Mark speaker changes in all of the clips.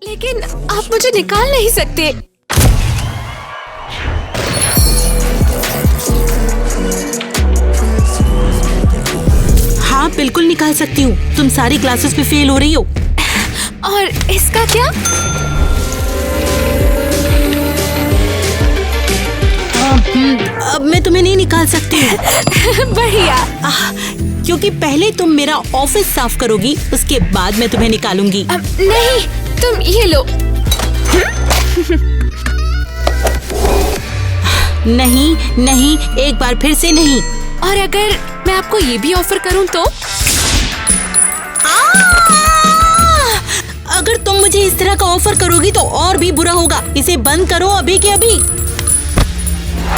Speaker 1: लेकिन आप मुझे निकाल नहीं सकते।
Speaker 2: हाँ बिल्कुल निकाल सकती हूँ। तुम सारी क्लासेस में फेल हो रही हो।
Speaker 1: और इसका क्या?
Speaker 2: अब मैं तुम्हें नहीं निकाल सकती हूँ।
Speaker 1: बढ़िया।
Speaker 2: क्योंकि पहले तुम मेरा ऑफिस साफ करोगी, उसके बाद मैं तुम्हें निकालूंगी।
Speaker 1: नहीं, तुम ये लो।
Speaker 2: नहीं नहीं, एक बार फिर से नहीं।
Speaker 1: और अगर मैं आपको ये भी ऑफर करूं तो?
Speaker 2: अगर तुम मुझे इस तरह का ऑफर करोगी तो और भी बुरा होगा। इसे बंद करो अभी के अभी।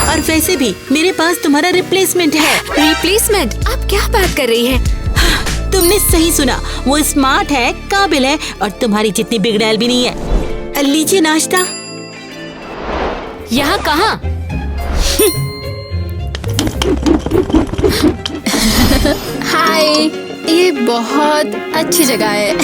Speaker 2: और वैसे भी मेरे पास तुम्हारा रिप्लेसमेंट है।
Speaker 1: रिप्लेसमेंट? आप क्या बात कर रही हैं?
Speaker 2: तुमने सही सुना, वो स्मार्ट है, काबिल है और तुम्हारी जितनी बिगड़ैल भी नहीं है। लीजिए नाश्ता।
Speaker 1: यहाँ कहाँ? हाय, ये बहुत अच्छी जगह है।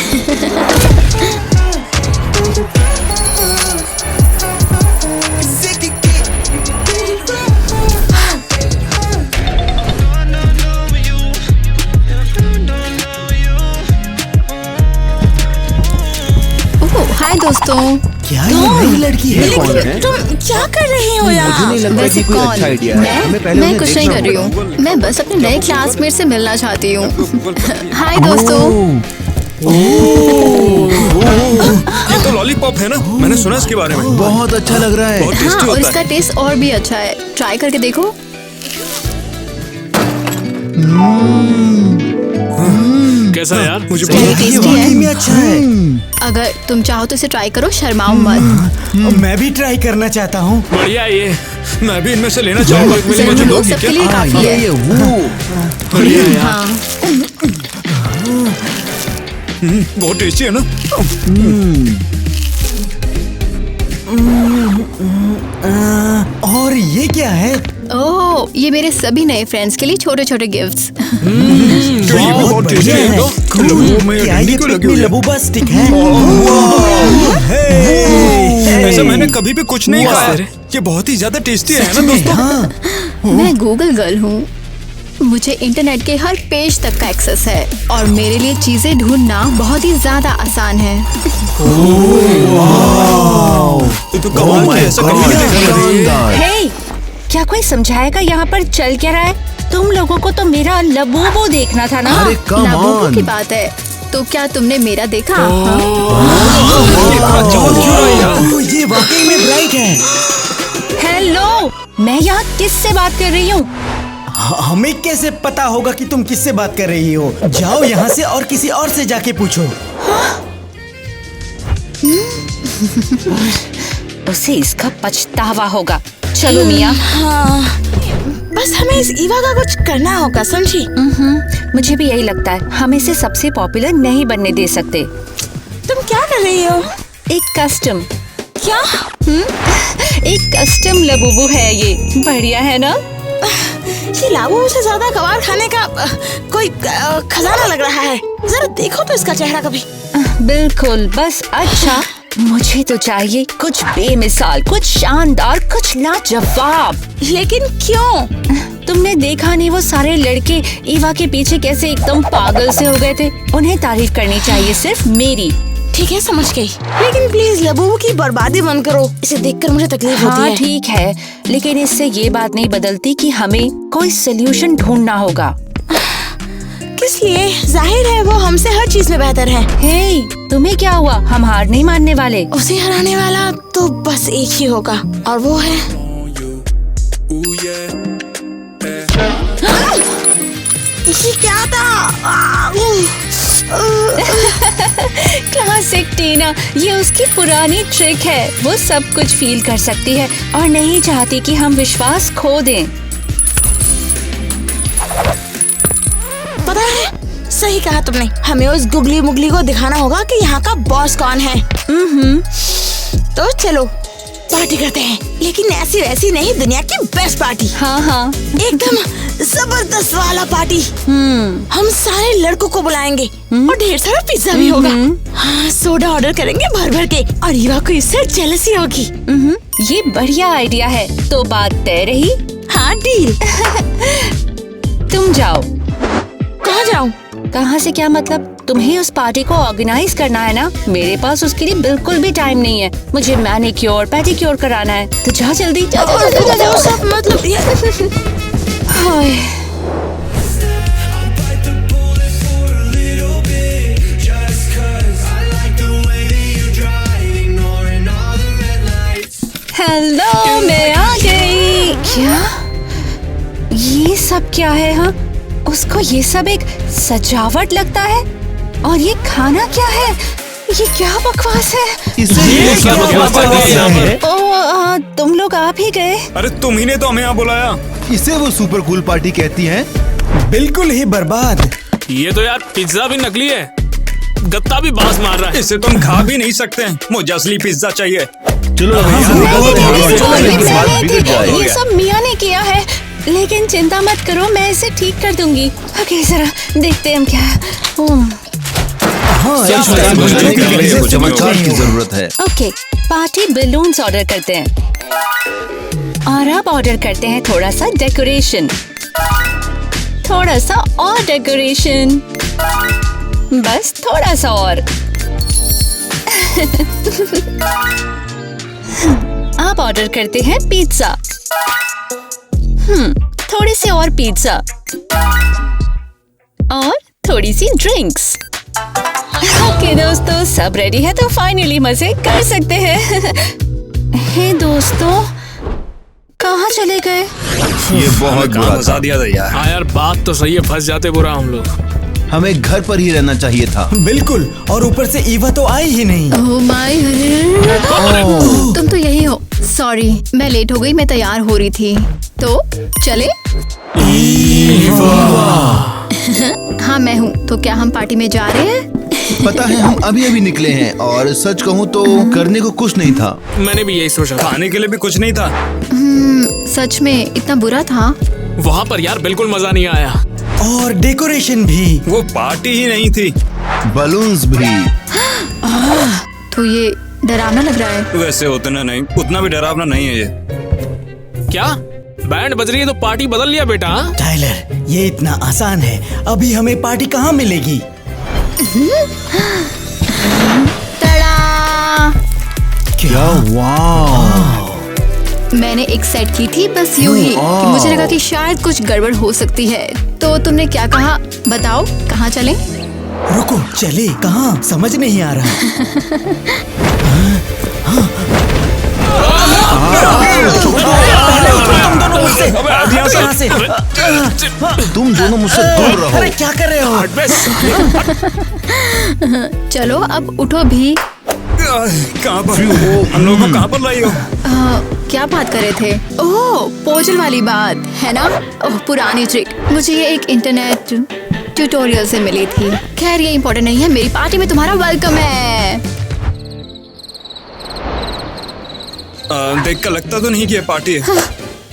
Speaker 1: हाय दोस्तों।
Speaker 3: क्या ये नई लड़की है?
Speaker 4: कौन है?
Speaker 2: तुम क्या कर रही हो यहाँ?
Speaker 4: मुझे नहीं लगता
Speaker 1: वैसे
Speaker 4: कि कोई
Speaker 1: कौन?
Speaker 4: अच्छा आइडिया है। हमें पहले
Speaker 1: मैं
Speaker 4: उन्हें
Speaker 1: कुछ नहीं
Speaker 4: देखना
Speaker 1: कर रही
Speaker 4: होगा।
Speaker 1: हूँ। मैं बस अपने नए क्लासमेट से मिलना चाहती हूँ। हाय दोस्तों।
Speaker 5: ये तो लॉलीपॉप है ना? मैंने सुना इसके बारे में।
Speaker 4: बहुत अच्छा लग रहा है।
Speaker 5: बहुत
Speaker 1: हाँ,
Speaker 5: टेस्टी
Speaker 1: और
Speaker 5: होता
Speaker 1: इसका
Speaker 5: है।
Speaker 1: टेस्ट और भी अच्छा है। ट्राई करके देखो।
Speaker 5: कैसा है यार? मुझे
Speaker 1: बहुत
Speaker 5: बहुत
Speaker 1: टेस्टी
Speaker 3: वाकई
Speaker 1: है।
Speaker 3: में अच्छा है।
Speaker 1: अगर तुम चाहो तो इसे ट्राई करो, शर्माओ मत।
Speaker 3: मैं भी ट्राई करना चाहता हूँ।
Speaker 5: बढ़िया है ये। मैं भी इनमें से लेना चाहूंगा। एक मिली मुझे
Speaker 1: जरूर,
Speaker 5: दोगी
Speaker 1: सबके
Speaker 5: क्या?
Speaker 1: लिए काफी है।
Speaker 4: ये वो
Speaker 5: बढ़िया है यार।
Speaker 1: हाँ,
Speaker 5: बहुत टेस्टी है ना?
Speaker 3: और ये क्या है?
Speaker 1: ओह, ये मेरे सभी नए फ्रेंड्स के लिए छोटे छोटे गिफ्ट्स।
Speaker 5: क्यों ये भी बहुत टेस्टी
Speaker 3: बढ़िया
Speaker 5: है? तो लबू में
Speaker 3: क्या
Speaker 5: डंडी
Speaker 3: ये
Speaker 5: क्यों लगी
Speaker 3: पिकनी
Speaker 5: हुई है?
Speaker 3: लबूबा स्टिक है?
Speaker 5: ऐसा मैंने कभी भी कुछ नहीं खाया है। ये बहुत ही ज्यादा टेस्टी है ना दोस्तों?
Speaker 3: हाँ।
Speaker 1: मैं गूगल गर्ल हूँ। मुझे इंटरनेट के हर पेज तक का एक्सेस है और मेरे लिए चीजें ढूंढना बहुत ही ज्यादा आसान है।
Speaker 5: ये तो कमाल है। ऐसा कभी नहीं देखा मैंने।
Speaker 4: शानदार।
Speaker 6: हे, क्या कोई समझाएगा यहाँ पर चल क्या रहा है? तुम लोगों को तो मेरा लबूबू देखना था ना?
Speaker 4: अरे कम
Speaker 1: लाबूबू की
Speaker 4: ऑन।
Speaker 1: बात है, तो क्या तुमने मेरा देखा? हाँ?
Speaker 3: ओह, ये वाकई में ब्राइट है।
Speaker 6: हेलो, मैं यहाँ किससे बात कर रही हूँ?
Speaker 3: हमें कैसे पता होगा कि तुम किससे बात कर रही हो? जाओ यहाँ से और किसी और से जाके पूछो।
Speaker 6: उसे इसका पछतावा होगा। चलो मिया।
Speaker 2: बस हमें इस ईवा का कुछ करना होगा, समझी?
Speaker 6: मुझे भी यही लगता है। हम इसे सबसे पॉपुलर नहीं बनने दे सकते।
Speaker 2: तुम क्या कर रही हो?
Speaker 6: एक कस्टम।
Speaker 2: क्या?
Speaker 6: एक कस्टम लबूबू है ये। बढ़िया है ना?
Speaker 2: ये लाबू से ज्यादा कबाब खाने का कोई खजाना लग रहा है। जरा देखो तो इसका चेहरा कभी।
Speaker 6: बिल्कुल। बस अच्छा, मुझे तो चाहिए कुछ बेमिसाल, कुछ शानदार, कुछ लाजवाब।
Speaker 2: लेकिन क्यों?
Speaker 6: तुमने देखा नहीं वो सारे लड़के ईवा के पीछे कैसे एकदम पागल से हो गए थे? उन्हें तारीफ करनी चाहिए, सिर्फ मेरी।
Speaker 2: ठीक है, समझ गई। लेकिन प्लीज लबू की बर्बादी बंद करो। इसे देखकर मुझे तकलीफ होती
Speaker 6: हाँ
Speaker 2: है।
Speaker 6: ठीक है, लेकिन इससे ये बात नहीं बदलती कि हमें कोई सोल्यूशन ढूंढना होगा।
Speaker 2: किस लिए? जाहिर है वो हमसे हर चीज में बेहतर है।
Speaker 6: हे, तुम्हें क्या हुआ? हम हार नहीं मानने वाले।
Speaker 2: उसे हराने वाला तो बस एक ही होगा और वो है ये क्या था?
Speaker 6: क्लासिक टीना, ये उसकी पुरानी ट्रिक है। वो सब कुछ फील कर सकती है और नहीं चाहती कि हम विश्वास खो दें।
Speaker 2: पता है, सही कहा तुमने। हमें उस गुगली मुगली को दिखाना होगा कि यहाँ का बॉस कौन है। तो चलो
Speaker 7: पार्टी करते हैं, लेकिन ऐसी वैसी नहीं, दुनिया की बेस्ट पार्टी।
Speaker 6: हाँ हाँ।
Speaker 7: एकदम जबरदस्त वाला पार्टी। हम सारे लड़कों को बुलाएंगे और ढेर सारा पिज्जा भी होगा। हाँ, सोडा ऑर्डर करेंगे भर भर के और ईवा को इससे जेलसी होगी।
Speaker 6: ये बढ़िया आइडिया है। तो बात तय रही।
Speaker 7: हाँ, डील।
Speaker 6: तुम जाओ।
Speaker 7: कहाँ जाऊँ?
Speaker 6: कहाँ से क्या मतलब? तुम्हें उस पार्टी को ऑर्गेनाइज करना है ना। मेरे पास उसके लिए बिल्कुल भी टाइम नहीं है। मुझे मैनिक्योर पेडिक्योर कराना है। तो जा जल्दी, जा जा जा जा, जा,
Speaker 7: सब मतलब
Speaker 6: हाय। हेलो, मैं आ गई। क्या? ये सब क्या है? हाँ, उसको ये सब एक सजावट लगता है। और ये खाना क्या है? ये क्या बकवास है? तुम लोग आप ही गए?
Speaker 5: अरे तुम ही ने तो हमें यहाँ बुलाया।
Speaker 4: इसे वो सुपर कूल पार्टी कहती हैं।
Speaker 3: बिल्कुल ही बर्बाद।
Speaker 8: ये तो यार पिज्जा भी नकली है, गत्ता भी बांस मार रहा है।
Speaker 5: इसे तुम खा भी नहीं सकते हैं। मुझे असली पिज्जा चाहिए।
Speaker 4: चलो
Speaker 6: ये सब मिया ने किया है, लेकिन चिंता मत करो, मैं इसे ठीक कर दूंगी। ओके, जरा देखते हैं हम क्या।
Speaker 4: चमत्कार की जरूरत है।
Speaker 6: ओके, पार्टी बलून्स ऑर्डर करते हैं। और अब ऑर्डर करते हैं थोड़ा सा डेकोरेशन। थोड़ा सा और डेकोरेशन, बस थोड़ा सा और। अब ऑर्डर करते हैं पिज्जा। थोड़े से और पिज्जा और थोड़ी सी ड्रिंक्स। ओके दोस्तों, सब रेडी है तो फाइनली मजे कर सकते हैं। हे दोस्तों, कहाँ चले गए?
Speaker 4: ये बहुत बुरा
Speaker 5: मजा
Speaker 4: था।
Speaker 5: दिया था यार।
Speaker 8: हाँ यार, बात तो सही है, फंस जाते बुरा हम लोग।
Speaker 4: हमें घर पर ही रहना चाहिए था।
Speaker 3: बिल्कुल, और ऊपर से ईवा तो आई ही नहीं।
Speaker 1: ओह माय, तुम तो यही हो। सॉरी, मैं लेट हो गई, मैं तैयार हो रही थी। तो चले? हाँ मैं हूँ। तो क्या हम पार्टी में जा रहे हैं?
Speaker 4: पता है, हम अभी अभी निकले हैं और सच कहूँ तो करने को कुछ नहीं था।
Speaker 8: मैंने भी यही सोचा था।
Speaker 5: खाने के लिए भी कुछ नहीं था।
Speaker 1: सच में इतना बुरा था?
Speaker 8: वहाँ पर यार बिल्कुल मजा नहीं आया।
Speaker 3: और डेकोरेशन भी।
Speaker 5: वो पार्टी ही नहीं थी।
Speaker 4: बलून्स भी।
Speaker 1: तो ये डरावना लग रहा है।
Speaker 5: वैसे उतना नहीं, उतना भी डरावना नहीं है ये।
Speaker 8: क्या बैंड बज रही है तो पार्टी बदल लिया बेटा?
Speaker 3: टाइलर, ये इतना आसान है। अभी हमें पार्टी कहाँ मिलेगी?
Speaker 1: तड़ा!
Speaker 4: क्या? वाह!
Speaker 1: मैंने एक सेट की थी बस यूं ही कि मुझे लगा कि शायद कुछ गड़बड़ हो सकती है। तो तुमने क्या कहा? बताओ, कहाँ चलें?
Speaker 3: रुको, चले कहाँ? समझ नहीं आ रहा। यहाँ से।
Speaker 4: तुम दोनों मुझसे दूर रहो।
Speaker 3: अरे क्या कर रहे हो?
Speaker 1: चलो अब उठो भी।
Speaker 5: कहाँ पर? हम लोग को कहाँ पर लाई हो?
Speaker 1: क्या बात कर रहे थे? ओह, पोजल वाली बात है ना? ओह, पुरानी ट्रिक। मुझे ये एक इंटरनेट ट्यूटोरियल से मिली थी। खैर ये इम्पोर्टेंट नहीं है। मेरी पार्टी में तुम्हारा वेलकम है।
Speaker 5: देख कर लगता तो नहीं कि ये पार्टी है।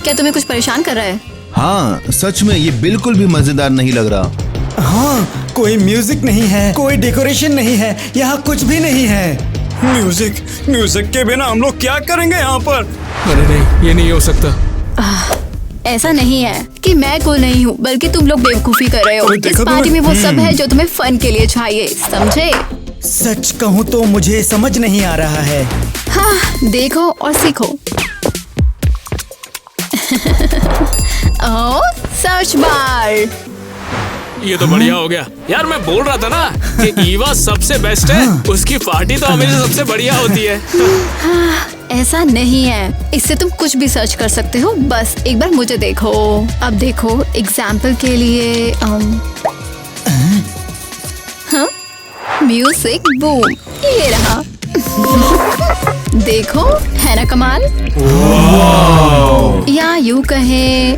Speaker 1: क्या तुम्हें कुछ परेशान कर रहा है?
Speaker 4: हाँ, सच में ये बिल्कुल भी मजेदार नहीं लग रहा।
Speaker 3: हाँ, कोई म्यूजिक नहीं है, कोई डेकोरेशन नहीं है, यहाँ कुछ भी नहीं है।
Speaker 5: म्यूजिक के बिना हम लोग क्या करेंगे यहाँ पर?
Speaker 8: अरे नहीं, ये नहीं हो सकता।
Speaker 1: ऐसा नहीं है कि मैं कूल नहीं हूँ, बल्कि तुम लोग बेवकूफी कर रहे हो। इस पार्टी में वो सब है जो तुम्हें फन के लिए चाहिए, समझे?
Speaker 3: सच कहूँ तो मुझे समझ नहीं आ रहा है।
Speaker 1: हाँ, देखो और सीखो। ओह, सर्च बार।
Speaker 8: ये तो बढ़िया हो गया यार। मैं बोल रहा था ना कि ईवा सबसे बेस्ट है। उसकी पार्टी तो हमेशा सबसे बढ़िया होती है।
Speaker 1: ऐसा नहीं है, इससे तुम कुछ भी सर्च कर सकते हो। बस एक बार मुझे देखो। अब देखो, एग्जाम्पल के लिए म्यूजिक बूम, ये रहा। देखो, है ना कमाल? या यूं कहें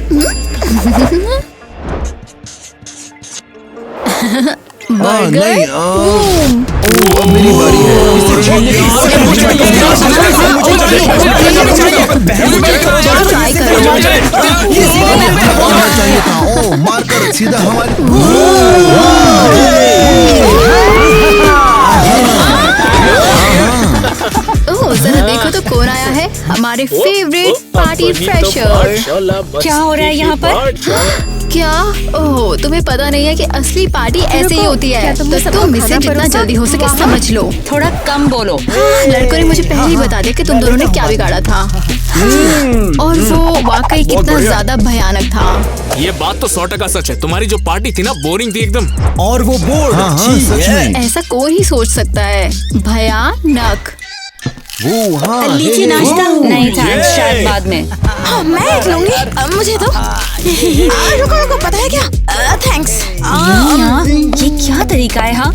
Speaker 1: बर्गर बूम।
Speaker 4: अब मेरी बारी है।
Speaker 1: ट्राई करो।
Speaker 4: होना चाहिए था। ओ, मारकर सीधा हमारे।
Speaker 1: ओह जरा देखो तो कौन आया है, हमारे फेवरेट पार्टी फ्रेशर।
Speaker 6: क्या हो रहा है यहाँ पर?
Speaker 1: क्या? ओह तुम्हें पता नहीं है कि असली पार्टी ऐसे ही होती है, तो तुम इसे जितना जल्दी हो सके समझ लो।
Speaker 6: थोड़ा कम बोलो।
Speaker 1: लड़कों ने मुझे पहले ही बता दिया कि तुम दोनों ने क्या बिगाड़ा था, और वो वाकई कितना ज्यादा भयानक था।
Speaker 8: ये बात तो 100% सच है। तुम्हारी जो पार्टी थी ना, बोरिंग थी एकदम।
Speaker 3: और वो बोर्ड
Speaker 4: हाँ, सच में।
Speaker 1: ऐसा कौन ही सोच सकता है, भयानक।
Speaker 4: वो हाँ,
Speaker 2: लीजिए
Speaker 4: हे,
Speaker 2: नाश्ता।
Speaker 6: नहीं थैंक्स, शायद बाद में।
Speaker 7: हाँ, मैं एक लूंगी। मुझे तो रुको रुको, पता है क्या? थैंक्स।
Speaker 6: मिया, ये क्या तरीका है? हाँ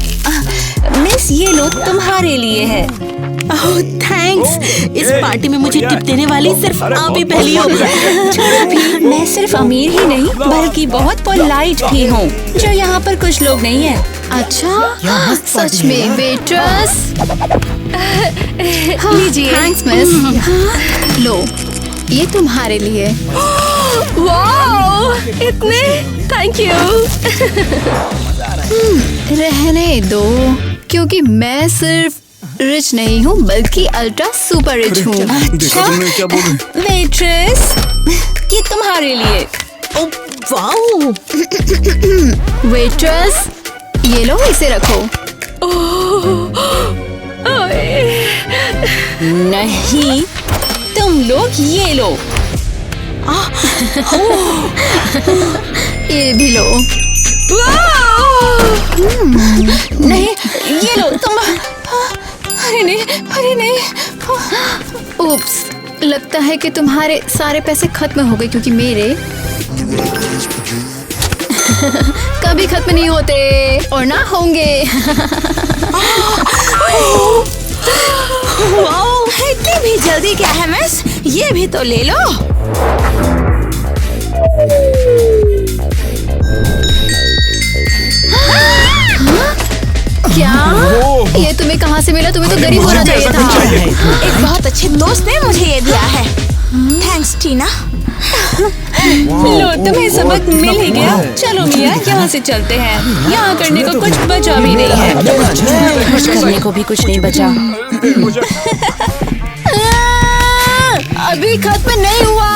Speaker 6: मिस, ये लो तुम्हारे लिए है।
Speaker 2: ओह थैंक्स। इस पार्टी में मुझे टिप देने वाली सिर्फ आप ही पहली हो।
Speaker 6: छोड़ो भी, मैं सिर्फ अमीर ही नहीं बल्कि बहुत पोलाइट भी हूँ, जो यहाँ पर कुछ लोग नहीं है।
Speaker 1: अच्छा सच में वेट्रेस। लीजिए। Thanks miss. लो ये तुम्हारे लिए।
Speaker 6: वाओ, इतने थैंक यू।
Speaker 1: रहने दो, क्योंकि मैं सिर्फ रिच नहीं हूँ बल्कि अल्ट्रा सुपर रिच हूँ।
Speaker 6: अच्छा वेट्रेस, ये तुम्हारे लिए।
Speaker 2: वाओ,
Speaker 1: वेट्रेस ये लो, इसे रखो।
Speaker 6: नहीं, तुम लोग ये लो।
Speaker 1: ये भी लो।
Speaker 6: नहीं, ये लो तुम। अरे नहीं, अरे नहीं।
Speaker 1: उप्स, लगता है कि तुम्हारे सारे पैसे खत्म हो गए, क्योंकि मेरे कभी खत्म नहीं होते और ना होंगे।
Speaker 7: वाओ, इतनी भी जल्दी क्या है मिस? ये भी तो ले लो।
Speaker 1: क्या? ये तुम्हें कहाँ से मिला? तुम्हें तो गरीब होना चाहिए था।
Speaker 7: एक बहुत अच्छे दोस्त ने मुझे ये दिया है। थैंक्स टीना।
Speaker 6: लो, तुम्हें सबक मिल ही गया। चलो मिया, यहाँ से चलते हैं। यहाँ करने को कुछ बचा भी नहीं है। कुछ करने को भी कुछ नहीं बचा।
Speaker 1: अभी खत्म नहीं हुआ।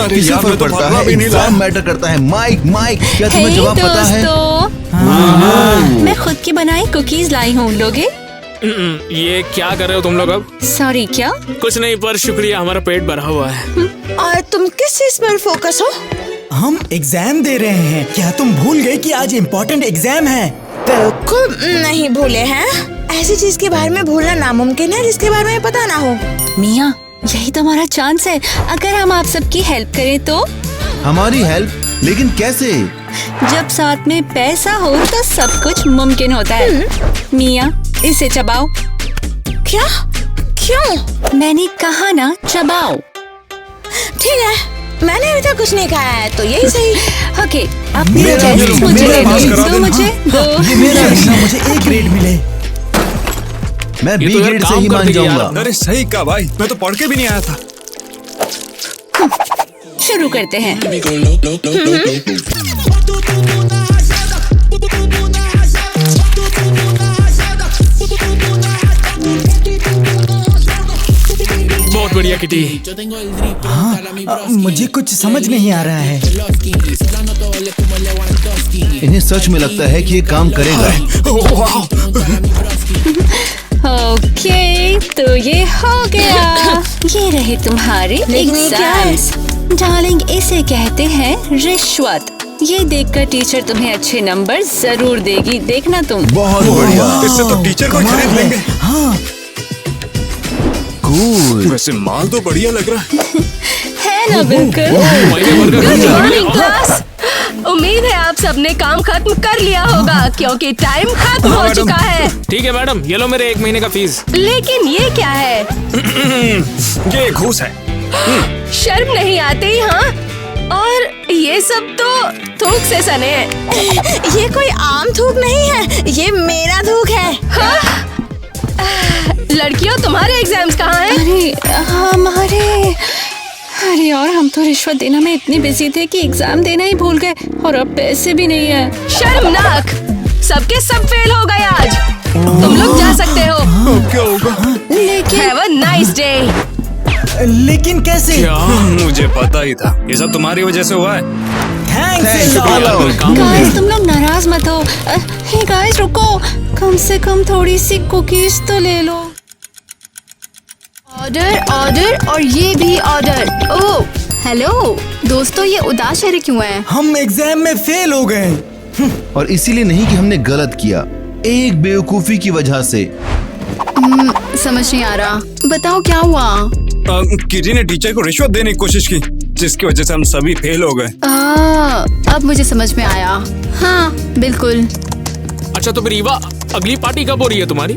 Speaker 4: किसी फर्क पड़ता है? एग्जाम मैटर करता है। माइक माइक, क्या तुम्हें
Speaker 6: हे
Speaker 4: जवाब पता है?
Speaker 6: दोस्तों, मैं खुद की बनाई कुकीज लाई हूँ, लोगे?
Speaker 8: ये क्या कर रहे हो तुम लोग अब?
Speaker 6: सॉरी, क्या?
Speaker 8: कुछ नहीं, पर शुक्रिया, हमारा पेट भरा हुआ है।
Speaker 7: और तुम किस चीज पर फोकस हो?
Speaker 3: हम एग्जाम दे रहे हैं। क्या तुम भूल गए कि आज इम्पोर्टेंट एग्जाम है?
Speaker 7: बिल्कुल नहीं भूले हैं। ऐसी चीज के बारे में भूलना नामुमकिन है जिसके बारे में पता ना हो।
Speaker 6: मिया, यही तो हमारा चांस है। अगर हम आप सबकी हेल्प करें तो?
Speaker 4: हमारी हेल्प? लेकिन कैसे?
Speaker 6: जब साथ में पैसा हो तो सब कुछ मुमकिन होता है। मिया, इसे चबाओ।
Speaker 7: क्या? क्यों?
Speaker 6: मैंने कहा ना, चबाओ।
Speaker 7: ठीक है, मैंने अभी तक कुछ नहीं खाया है, तो यही सही।
Speaker 6: ओके, अपने टेस्ट मुझे दे दो। मुझे दो।
Speaker 3: ये मेरा है, मुझे A ग्रेड मिले।
Speaker 4: मैं
Speaker 8: ये
Speaker 4: बी
Speaker 8: तो यार
Speaker 4: ग्रेड से
Speaker 8: काम
Speaker 4: ही
Speaker 8: कर
Speaker 4: मान
Speaker 8: देगी
Speaker 4: जाऊंगा।
Speaker 8: यार।
Speaker 5: अरे सही कहा भाई, मैं तो पढ़ के भी नहीं आया था।
Speaker 6: शुरू करते हैं।
Speaker 8: बहुत बढ़िया किटी।
Speaker 3: मुझे कुछ समझ नहीं आ रहा है।
Speaker 4: इन्हें सच में लगता है कि ये काम करेगा।
Speaker 6: ओके, तो ये हो गया। ये रहे तुम्हारे
Speaker 7: लेकिन ये क्या है?
Speaker 6: एग्जाम्स। डार्लिंग, इसे कहते हैं रिश्वत। ये देखकर टीचर तुम्हें अच्छे नंबर जरूर देगी, देखना तुम।
Speaker 4: बहुत बढ़िया।
Speaker 5: इससे तो टीचर को खरीद लेंगे।
Speaker 3: हाँ,
Speaker 4: कूल।
Speaker 5: वैसे माल तो बढ़िया लग रहा
Speaker 6: है ना? बिल्कुल।
Speaker 8: महीने भर का खर्चा लग गया।
Speaker 9: क्लास, उम्मीद है आप सबने काम खत्म कर लिया होगा क्योंकि टाइम खत्म हो चुका है।
Speaker 8: ठीक है मैडम, ये लो मेरे 1 महीने का फीस।
Speaker 9: लेकिन ये क्या है?
Speaker 5: ये घूस है।
Speaker 9: शर्म नहीं आती? हाँ, और ये सब तो थूक से सने हैं।
Speaker 7: ये कोई आम थूक नहीं है, ये मेरा थूक है।
Speaker 9: लड़कियों, तुम्हारे एग्जाम्स कहाँ हैं?
Speaker 6: अरे हमारे, अरे यार हम तो रिश्वत देना में इतने बिजी थे कि एग्जाम देना ही भूल गए और अब पैसे भी नहीं है।
Speaker 9: शर्मनाक, सबके सब फेल हो गए आज। तुम लोग जा सकते हो।
Speaker 5: क्या होगा?
Speaker 6: लेकिन
Speaker 9: हैव अ नाइस डे।
Speaker 3: लेकिन कैसे?
Speaker 5: क्या? मुझे पता ही था, ये सब तुम्हारी वजह से हुआ है।
Speaker 3: थैंक्स
Speaker 6: गाइस तुम लोग नाराज मत हो। हे गाइस रुको, कम से कम थोड़ी सी कुकीज तो ले लो।
Speaker 1: ऑर्डर ऑर्डर और ये भी ऑर्डर। ओह हेलो दोस्तों, ये उदास चेहरे क्यों हैं?
Speaker 3: हम एग्जाम में फेल हो गए।
Speaker 4: और इसीलिए नहीं कि हमने गलत किया, एक बेवकूफी की वजह से।
Speaker 1: समझ नहीं आ रहा, बताओ क्या हुआ?
Speaker 5: किटी ने टीचर को रिश्वत देने की कोशिश की, जिसकी वजह से हम सभी फेल हो गए।
Speaker 1: अब मुझे समझ में आया। हाँ बिल्कुल।
Speaker 8: अच्छा तो फिर ईवा, अगली पार्टी कब हो रही है तुम्हारी?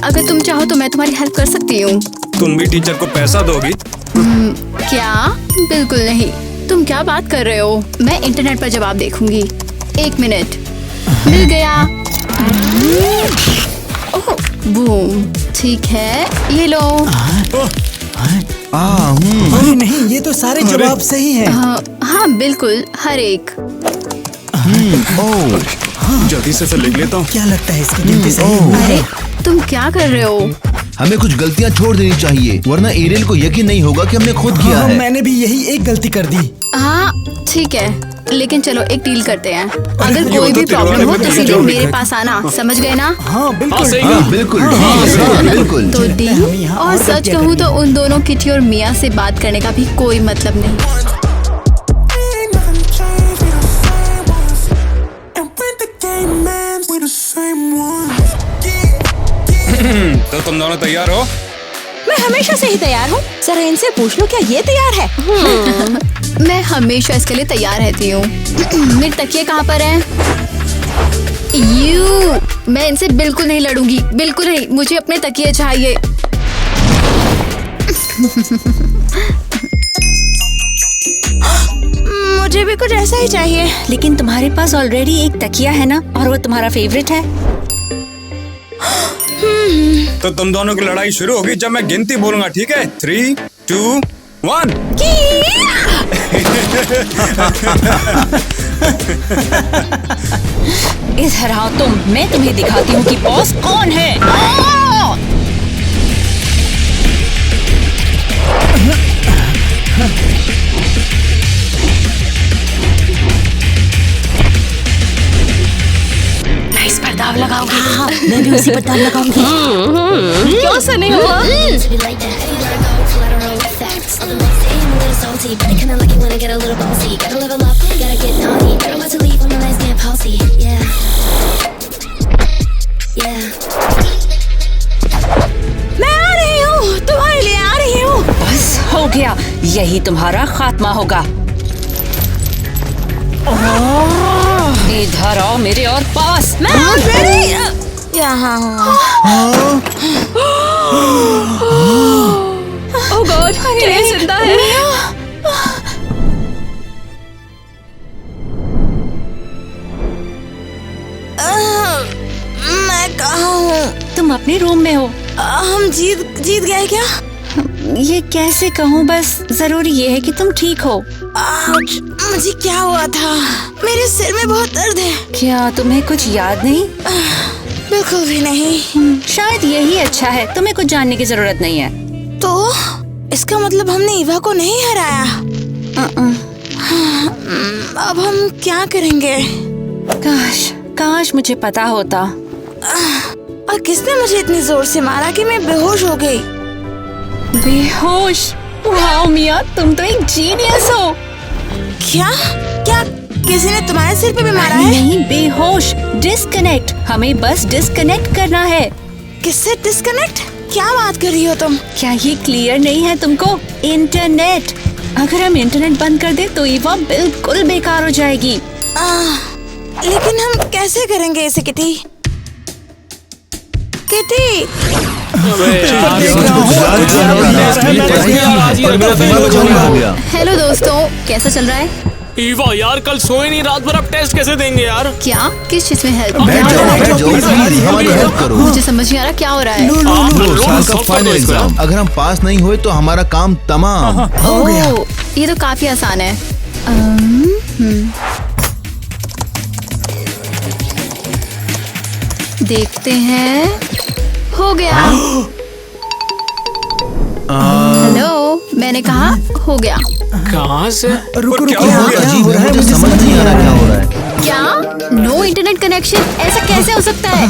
Speaker 1: अगर तुम चाहो तो मैं तुम्हारी हेल्प कर सकती हूँ।
Speaker 5: तुम भी टीचर को पैसा दोगी?
Speaker 1: क्या? बिल्कुल नहीं। तुम क्या बात कर रहे हो? मैं इंटरनेट पर जवाब देखूंगी। 1 मिनट। मिल गया। ओह बूम, ठीक है ये लो।
Speaker 3: अरे नहीं, ये तो सारे जवाब सही हैं।
Speaker 1: हाँ बिल्कुल, हर एक।
Speaker 5: जल्दी से लिख लेता हूँ।
Speaker 3: क्या लगता है इसकी गिनती सही है?
Speaker 1: अरे तुम क्या कर रहे हो?
Speaker 4: हमें कुछ गलतियां छोड़ देनी चाहिए, वरना एरियल को यकीन नहीं होगा कि हमने खुद किया है।
Speaker 3: मैंने भी यही एक गलती कर दी।
Speaker 1: हाँ ठीक है, लेकिन चलो एक डील करते हैं। अगर
Speaker 5: ये
Speaker 1: कोई
Speaker 5: तो
Speaker 1: भी
Speaker 5: तेरे
Speaker 1: प्रॉब्लम
Speaker 5: वाले
Speaker 1: हो
Speaker 5: में
Speaker 1: तो
Speaker 5: भी
Speaker 1: सीधे
Speaker 5: जरूर
Speaker 1: मेरे
Speaker 5: लिखा
Speaker 1: पास आना, समझ गए ना?
Speaker 3: हाँ बिल्कुल।
Speaker 8: सही
Speaker 4: हाँ, बिल्कुल बिल्कुल।
Speaker 1: तो डील। और सच कहूँ तो उन दोनों किटी और मिया से बात करने का भी कोई मतलब नहीं।
Speaker 5: तो तुम दोनों तैयार हो?
Speaker 7: मैं हमेशा से ही तैयार हूँ। जरा इनसे पूछ लो, क्या ये तैयार है?
Speaker 1: मैं हमेशा इसके लिए तैयार रहती हूँ। मेरे तकिए कहाँ पर हैं? मैं इनसे बिल्कुल नहीं लड़ूंगी, बिल्कुल नहीं। मुझे अपने तकिए चाहिए।
Speaker 7: मुझे भी कुछ ऐसा ही चाहिए।
Speaker 6: लेकिन तुम्हारे पास ऑलरेडी एक तकिया है ना, और वो तुम्हारा फेवरेट है।
Speaker 5: तो तुम दोनों की लड़ाई शुरू होगी जब मैं गिनती बोलूंगा, ठीक है? 3, 2, 1।
Speaker 6: इधर आओ तुम, मैं तुम्हें दिखाती हूँ कि बॉस कौन है।
Speaker 7: मैं इस पर दाव लगाऊंगी। हाँ, मैं भी उसी पर दाव लगाऊंगी।
Speaker 9: क्यों सने हुआ?
Speaker 7: मैं आ रही हूँ, तुम्हारे लिए आ रही हूँ।
Speaker 6: बस हो गया, यही तुम्हारा खात्मा होगा। इधर आओ मेरे और पास।
Speaker 7: मैं ऑलरेडी यहाँ हूँ।
Speaker 9: ओह गॉड, ये जिंदा है।
Speaker 7: मैं कहाँ हूँ?
Speaker 6: तुम अपने रूम में हो।
Speaker 7: हम जीत गए क्या?
Speaker 6: ये कैसे कहूँ, बस जरूरी ये है कि तुम ठीक हो।
Speaker 7: आउच, मुझे क्या हुआ था? मेरे सिर में बहुत दर्द है।
Speaker 6: क्या तुम्हें कुछ याद नहीं?
Speaker 7: बिल्कुल भी नहीं।
Speaker 6: शायद यही अच्छा है, तुम्हें कुछ जानने की जरूरत नहीं है।
Speaker 7: तो इसका मतलब हमने ईवा को नहीं हराया। अब हम क्या करेंगे?
Speaker 6: काश मुझे पता होता।
Speaker 7: और किसने मुझे इतनी जोर से मारा कि मैं बेहोश हो गई।
Speaker 6: बेहोश? वाओ मिया, तुम तो एक जीनियस हो।
Speaker 7: क्या किसी ने तुम्हारे सिर पे भी मारा है?
Speaker 6: नहीं, बेहोश। डिस्कनेक्ट, हमें बस डिस्कनेक्ट करना है।
Speaker 7: किससे डिस्कनेक्ट? क्या बात कर रही हो तुम?
Speaker 6: क्या ये क्लियर नहीं है तुमको? इंटरनेट। अगर हम इंटरनेट बंद कर दे तो ईवा बिल्कुल बेकार हो जाएगी।
Speaker 7: लेकिन हम कैसे करेंगे इसे किटी? किटी
Speaker 8: अबे यार,
Speaker 3: देख रहा हूँ।
Speaker 4: हो गया।
Speaker 1: हेलो दोस्तों, कैसा चल रहा है?
Speaker 8: ईवा यार, कल सोए नहीं रात भर, अब टेस्ट कैसे देंगे यार?
Speaker 1: क्या? किस चीज में हेल्प?
Speaker 4: बैठ जाओ, प्लीज हमारी हेल्प करो।
Speaker 1: मुझे समझ नहीं आ रहा क्या हो रहा है।
Speaker 4: लो, साल का फाइनल एग्जाम, अगर हम पास नहीं हुए तो हमारा काम तमाम।
Speaker 1: ओह, ये तो काफी आसान है। देखते हैं। हो गया। हेलो, मैंने कहा हो गया।
Speaker 8: कहाँ से?
Speaker 3: रुको
Speaker 5: क्या
Speaker 3: रुको,
Speaker 5: हो गया?
Speaker 3: क्या हो रहा है?
Speaker 4: मुझे समझ नहीं आ रहा क्या हो रहा है।
Speaker 1: क्या? No internet connection? ऐसा कैसे हो सकता है?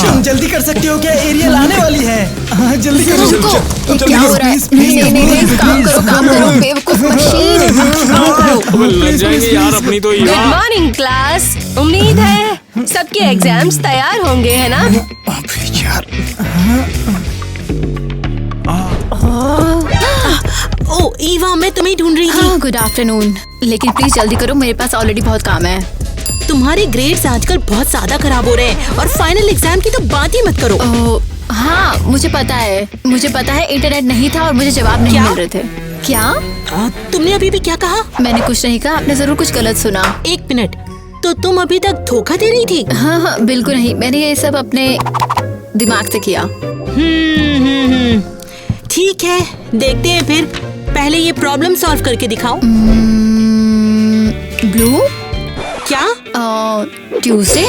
Speaker 3: तुम जल्दी कर सकते हो क्या? एरियल आने वाली है। हाँ, जल्दी करो।
Speaker 1: रुको, ये क्या हो रहा है? नहीं, काम करो, बेवकूफ मशीन।
Speaker 8: अबे लग जाएंगे यार अपनी तो
Speaker 9: गुड
Speaker 8: ईवा।
Speaker 9: Morning class. उम्मीद है सबके एग्जाम्स तैयार होंगे, है ना?
Speaker 2: ओ ईवा, मैं तुम्हें ढूंढ रही थी।
Speaker 1: हाँ, गुड आफ्टरनून। लेकिन प्लीज जल्दी करो, मेरे पास ऑलरेडी बहुत काम है।
Speaker 2: तुम्हारे ग्रेड्स आजकल बहुत ज्यादा खराब हो रहे हैं और फाइनल एग्जाम की तो बात ही मत करो।
Speaker 1: ओह, हाँ, मुझे पता है। इंटरनेट नहीं था और मुझे जवाब नहीं
Speaker 2: क्या?
Speaker 1: मिल रहे थे। क्या?
Speaker 2: तुमने अभी भी क्या कहा?
Speaker 1: मैंने कुछ नहीं कहा, आपने जरूर कुछ गलत सुना।
Speaker 2: एक मिनट, तो तुम अभी तक धोखा दे रही थी?
Speaker 1: हाँ हाँ, बिल्कुल नहीं, मैंने ये सब अपने दिमाग से किया।
Speaker 2: ठीक है, देखते हैं फिर। पहले ये प्रॉब्लम सॉल्व करके दिखाओ।
Speaker 1: ब्लू?
Speaker 2: क्या?
Speaker 1: ट्यूसडे?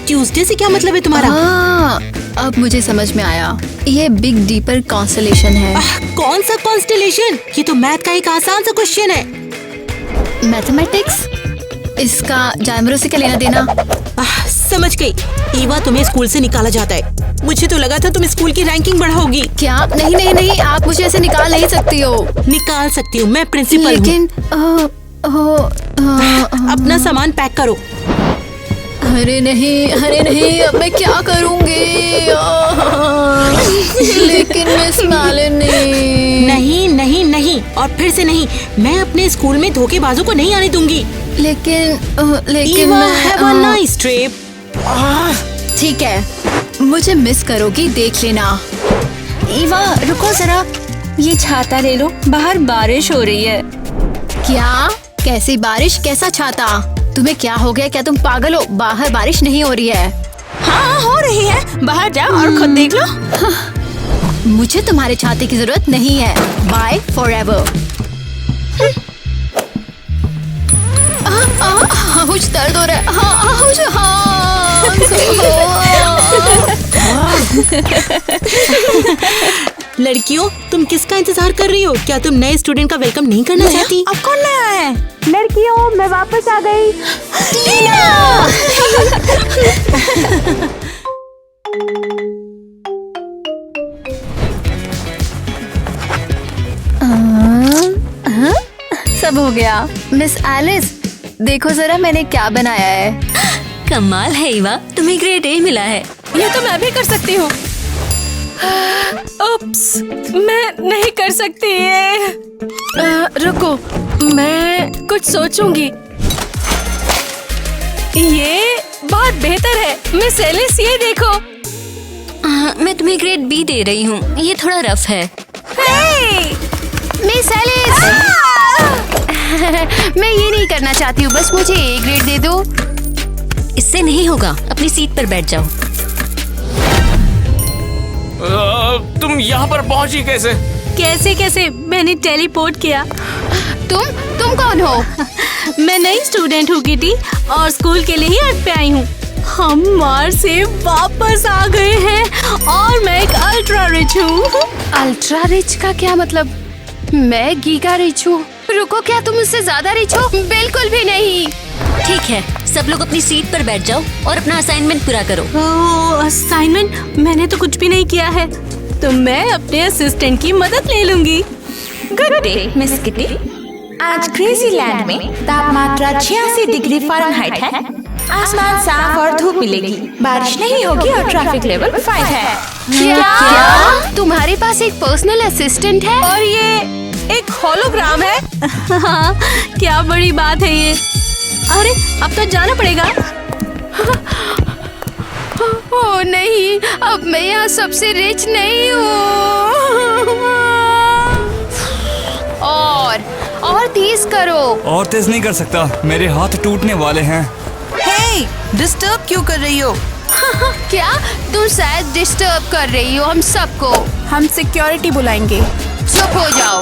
Speaker 2: ट्यूसडे से क्या मतलब है तुम्हारा?
Speaker 1: हाँ, अब मुझे समझ में आया। ये बिग डीपर कॉन्स्टलेशन है।
Speaker 2: कौन सा कॉन्स्टेलेशन? ये तो मैथ का एक आसान सा क्वेश्चन है।
Speaker 1: मैथमेटिक्स? इसका जानवरों से क्या लेना देना?
Speaker 2: समझ गई। ईवा, तुम्हें स्कूल से निकाला जाता है। मुझे तो लगा था तुम स्कूल की रैंकिंग बढ़ाओगी।
Speaker 1: क्या? नहीं नहीं नहीं, आप मुझे ऐसे निकाल नहीं सकती हो।
Speaker 2: निकाल सकती हूँ, मैं प्रिंसिपल हूँ।
Speaker 1: लेकिन
Speaker 2: अपना सामान पैक करो।
Speaker 1: अरे नहीं, अब मैं क्या करूँगी? लेकिन मिस मालिनी।
Speaker 2: नहीं और फिर से नहीं। मैं अपने स्कूल में धोखेबाजों को नहीं आने दूंगी।
Speaker 1: लेकिन
Speaker 2: Eva, have a nice trip.
Speaker 1: ठीक है, मुझे मिस करोगी, देख लेना।
Speaker 6: ईवा रुको जरा, ये छाता ले लो, बाहर बारिश हो रही है।
Speaker 1: क्या? कैसी बारिश? कैसा छाता? तुम्हें क्या हो गया? क्या तुम पागल हो? बाहर बारिश नहीं हो रही है।
Speaker 7: हाँ, हो रही है। बाहर जाओ और खुद देख लो।
Speaker 1: मुझे तुम्हारे छाते की जरूरत नहीं है। Bye forever. कुछ दर्द हो रहा है।
Speaker 2: लड़कियों, तुम किसका इंतजार कर रही हो? क्या तुम नए स्टूडेंट का वेलकम नहीं करना चाहती?
Speaker 7: अब कौन नया है?
Speaker 9: लड़कियों, मैं वापस आ गई।
Speaker 1: सब हो गया। मिस एलिस, देखो जरा मैंने क्या बनाया है।
Speaker 10: कमाल है ईवा, तुम्हें ग्रेड ए मिला है।
Speaker 9: ये तो मैं भी कर सकती हूँ। उप्स, मैं नहीं कर सकती ये। रुको, मैं कुछ सोचूंगी। ये बहुत बेहतर है। मिस एलिस, ये देखो।
Speaker 10: मैं तुम्हें ग्रेड बी दे रही हूँ, ये थोड़ा रफ है।
Speaker 1: मिस एलिस, मैं ये नहीं करना चाहती हूँ, बस मुझे ए ग्रेड दे दो।
Speaker 10: इससे नहीं होगा, अपनी सीट पर बैठ जाओ।
Speaker 8: तुम यहाँ पर पहुँची कैसे?
Speaker 9: कैसे? मैंने टेलीपोर्ट किया।
Speaker 1: तुम कौन हो?
Speaker 9: मैं नई स्टूडेंट हूँ किटी, और स्कूल के लिए ही अर्थ पे आई हूँ। हम मार्स से वापस आ गए हैं और मैं एक अल्ट्रा रिच हूँ।
Speaker 1: अल्ट्रा रिच का क्या मतलब? मैं गीगा रिच हूँ। रुको, क्या तुम मुझसे ज्यादा रिच हो? बिल्कुल भी नहीं।
Speaker 10: ठीक है, सब लोग अपनी सीट पर बैठ जाओ और अपना असाइनमेंट पूरा करो।
Speaker 9: असाइनमेंट? मैंने तो कुछ भी नहीं किया है, तो मैं अपने असिस्टेंट की मदद ले लूंगी।
Speaker 7: Good day miss kitty. आज क्रेजी लैंड में तापमात्रा 86 डिग्री फ़ारेनहाइट है। आसमान साफ और धूप मिलेगी। बारिश नहीं होगी और ट्रैफिक लेवल 5 है।
Speaker 1: क्या? तुम्हारे पास एक पर्सनल असिस्टेंट है?
Speaker 9: और ये एक होलोग्राम है। हाँ, क्या बड़ी बात है ये। अरे, अब तो जाना पड़ेगा।
Speaker 6: ओ नहीं, अब मैं यहाँ सबसे रिच नहीं हूँ। और तेज करो।
Speaker 5: और तेज नहीं कर सकता, मेरे हाथ टूटने वाले हैं।
Speaker 2: हे, डिस्टर्ब क्यों कर रही हो?
Speaker 6: क्या तुम शायद डिस्टर्ब कर रही हो हम सबको।
Speaker 7: हम सिक्योरिटी बुलाएंगे।
Speaker 6: चुप हो जाओ।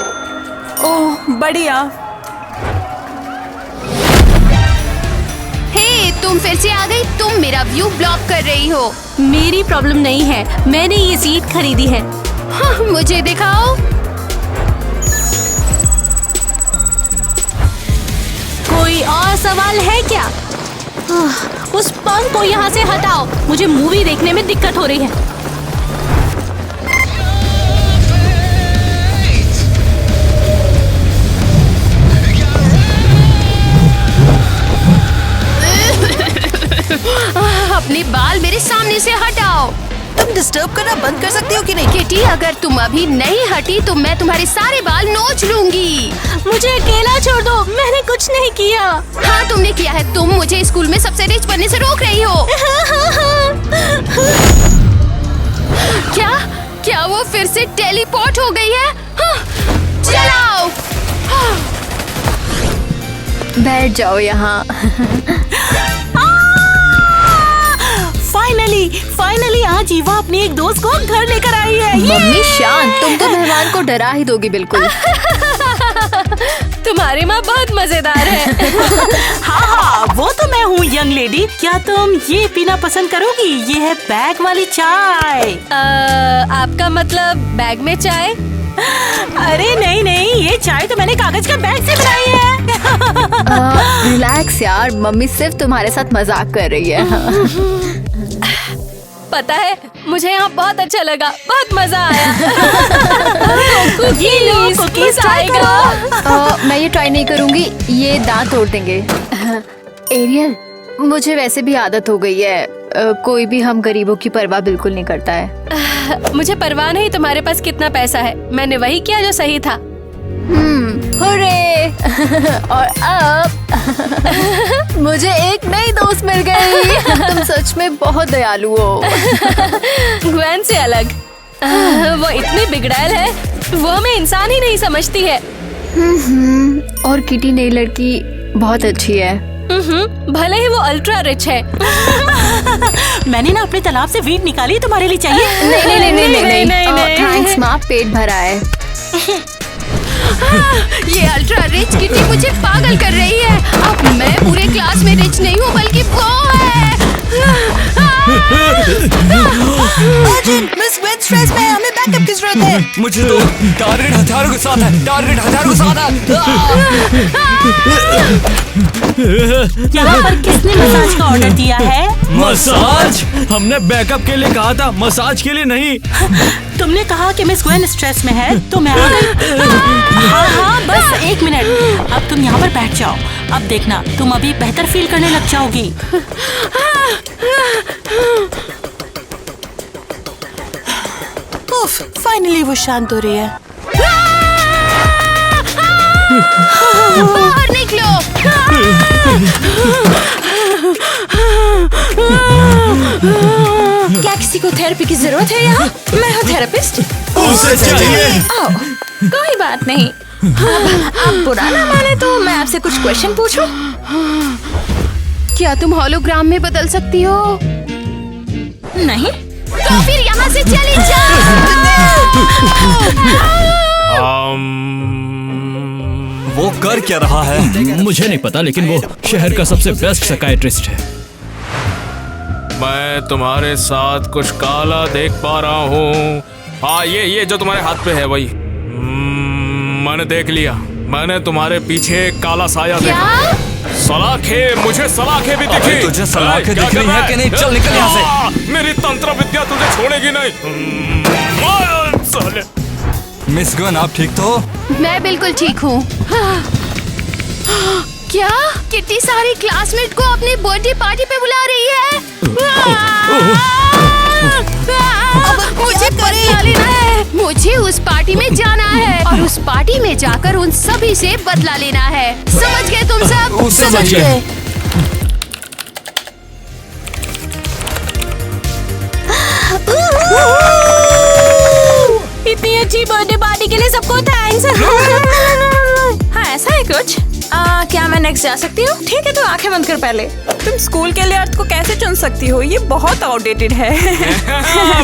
Speaker 7: ओह बढ़िया।
Speaker 6: हे, तुम फिर से आ गई। तुम मेरा व्यू ब्लॉक कर रही हो।
Speaker 9: मेरी प्रॉब्लम नहीं है, मैंने ये सीट खरीदी है।
Speaker 6: हाँ, मुझे दिखाओ।
Speaker 9: कोई और सवाल है क्या? उस पंख को यहाँ से हटाओ, मुझे मूवी देखने में दिक्कत हो रही है।
Speaker 6: अपने बाल मेरे सामने से हटाओ।
Speaker 2: तुम डिस्टर्ब करना बंद कर सकती हो कि नहीं?
Speaker 6: किटी, अगर तुम अभी नहीं हटी तो मैं तुम्हारे सारे बाल नोच लूंगी।
Speaker 9: मुझे अकेला छोड़ दो, मैंने कुछ नहीं किया।
Speaker 6: हाँ तुमने किया है। तुम मुझे स्कूल में सबसे रिच बनने से रोक रही हो। क्या वो फिर से टेलीपोर्ट हो गई है? हाँ, चलाओ। बैठ जाओ यहाँ।
Speaker 2: फाइनली आज ईवा अपनी एक दोस्त को घर लेकर आई है।
Speaker 1: मम्मी शांत, तुम तो मेहमान को डरा ही दोगी बिल्कुल।
Speaker 6: तुम्हारी माँ बहुत मजेदार है।
Speaker 2: हाँ, वो तो मैं हूँ यंग लेडी। क्या तुम ये पीना पसंद करोगी? ये है बैग वाली चाय।
Speaker 6: आपका मतलब बैग में चाय?
Speaker 2: अरे नहीं, ये चाय तो मैंने कागज का बैग से बनाई है।
Speaker 1: रिलैक्स यार, मम्मी सिर्फ तुम्हारे साथ मजाक कर रही है।
Speaker 6: पता है, मुझे यहाँ बहुत अच्छा लगा, बहुत मजा आया।
Speaker 2: ये लो, कुकीज ट्राई करो।
Speaker 1: मैं ये ट्राई नहीं करूँगी, ये दांत तोड़ देंगे। एरियल, मुझे वैसे भी आदत हो गई है। कोई भी हम गरीबों की परवाह बिल्कुल नहीं करता है।
Speaker 6: मुझे परवाह नहीं तुम्हारे पास कितना पैसा है। मैंने वही किया जो सही था।
Speaker 1: हुर्रे! और अब मुझे एक नई दोस्त मिल गई। तुम सच में बहुत दयालु हो।
Speaker 6: ग्वेन से अलग। वो इतनी बिगड़ैल है, वो हमें इंसान ही नहीं समझती है।
Speaker 1: और किटी नई लड़की बहुत अच्छी है।
Speaker 6: भले ही वो अल्ट्रा रिच है।
Speaker 2: मैंने ना अपने तालाब से वीट निकाली, तुम्हारे लिए चाहिए?
Speaker 1: नहीं। थैंक्स माँ, पेट भरा है।
Speaker 6: ये अल्ट्रा रिच किटी मुझे पागल कर रही है। अब मैं पूरे क्लास में रिच नहीं हूँ, बल्कि वो है।
Speaker 2: मिस वेन स्ट्रेस में, हमें बैकअप की जरूरत है।
Speaker 5: मुझे तो टारगेट हथियारों के साथ है।
Speaker 2: यहाँ पर किसने मसाज का ऑर्डर दिया है?
Speaker 8: मसाज? हमने बैकअप के लिए कहा था, मसाज के लिए नहीं।
Speaker 2: तुमने कहा कि मिस ग्वेन स्ट्रेस में है, तो मैं आ गई। हाँ, बस 1 मिनट। अब तुम यहाँ पर बैठ जाओ। अब देखना, तुम अभी बेहतर फील करने लग जाओगी। उफ, फाइनली वो शांत हो रही है।
Speaker 6: बाहर निकलो। क्या किसी को थेरेपी की जरूरत है यहाँ? मैं हूँ थेरेपिस्ट।
Speaker 5: उसे चाहिए।
Speaker 7: कोई बात नहीं। अब बुरा ना माने तो मैं आपसे कुछ क्वेश्चन पूछूं?
Speaker 6: क्या तुम होलोग्राम में बदल सकती हो?
Speaker 7: नहीं।
Speaker 6: तो फिर यहाँ से चली जाओ।
Speaker 5: वो कर क्या रहा है?
Speaker 8: मुझे नहीं पता, लेकिन वो शहर का सबसे बेस्ट साइकियाट्रिस्ट है। मैं तुम्हारे साथ कुछ काला देख पा रहा हूँ। हाँ, ये जो तुम्हारे हाथ पे है वही। मैंने देख लिया। मैंने तुम्हारे पीछे एक काला साया देखा। सलाखें, मुझे सलाखें भी दिखी।
Speaker 5: तुझे सलाखें दिख रही हैं कि नहीं? चल निकल यहाँ से।
Speaker 8: मेरी तंत्र विद्या तुझे छोड़ेगी नहीं। साले।
Speaker 5: मिस गन, आप ठीक तो?
Speaker 6: मैं बिल्कुल ठीक हूँ। क्या किटी सारी क्लासमेट को अपनी बर्थडे पार्टी पे बुला रही है? मुझे बदला लेना है। मुझे उस पार्टी में जाना है और उस पार्टी में जाकर उन सभी से बदला लेना है। समझ गए तुम सब?
Speaker 5: समझ गए।
Speaker 9: अच्छी बर्थडे पार्टी के लिए सबको थैंक्स।
Speaker 7: हाँ ऐसा है कुछ। क्या मैं नेक्स्ट जा सकती हूँ? ठीक है तो आंखें बंद कर पहले।
Speaker 11: तुम स्कूल के लिए अर्थ को कैसे चुन सकती हो? ये बहुत आउटडेटेड है।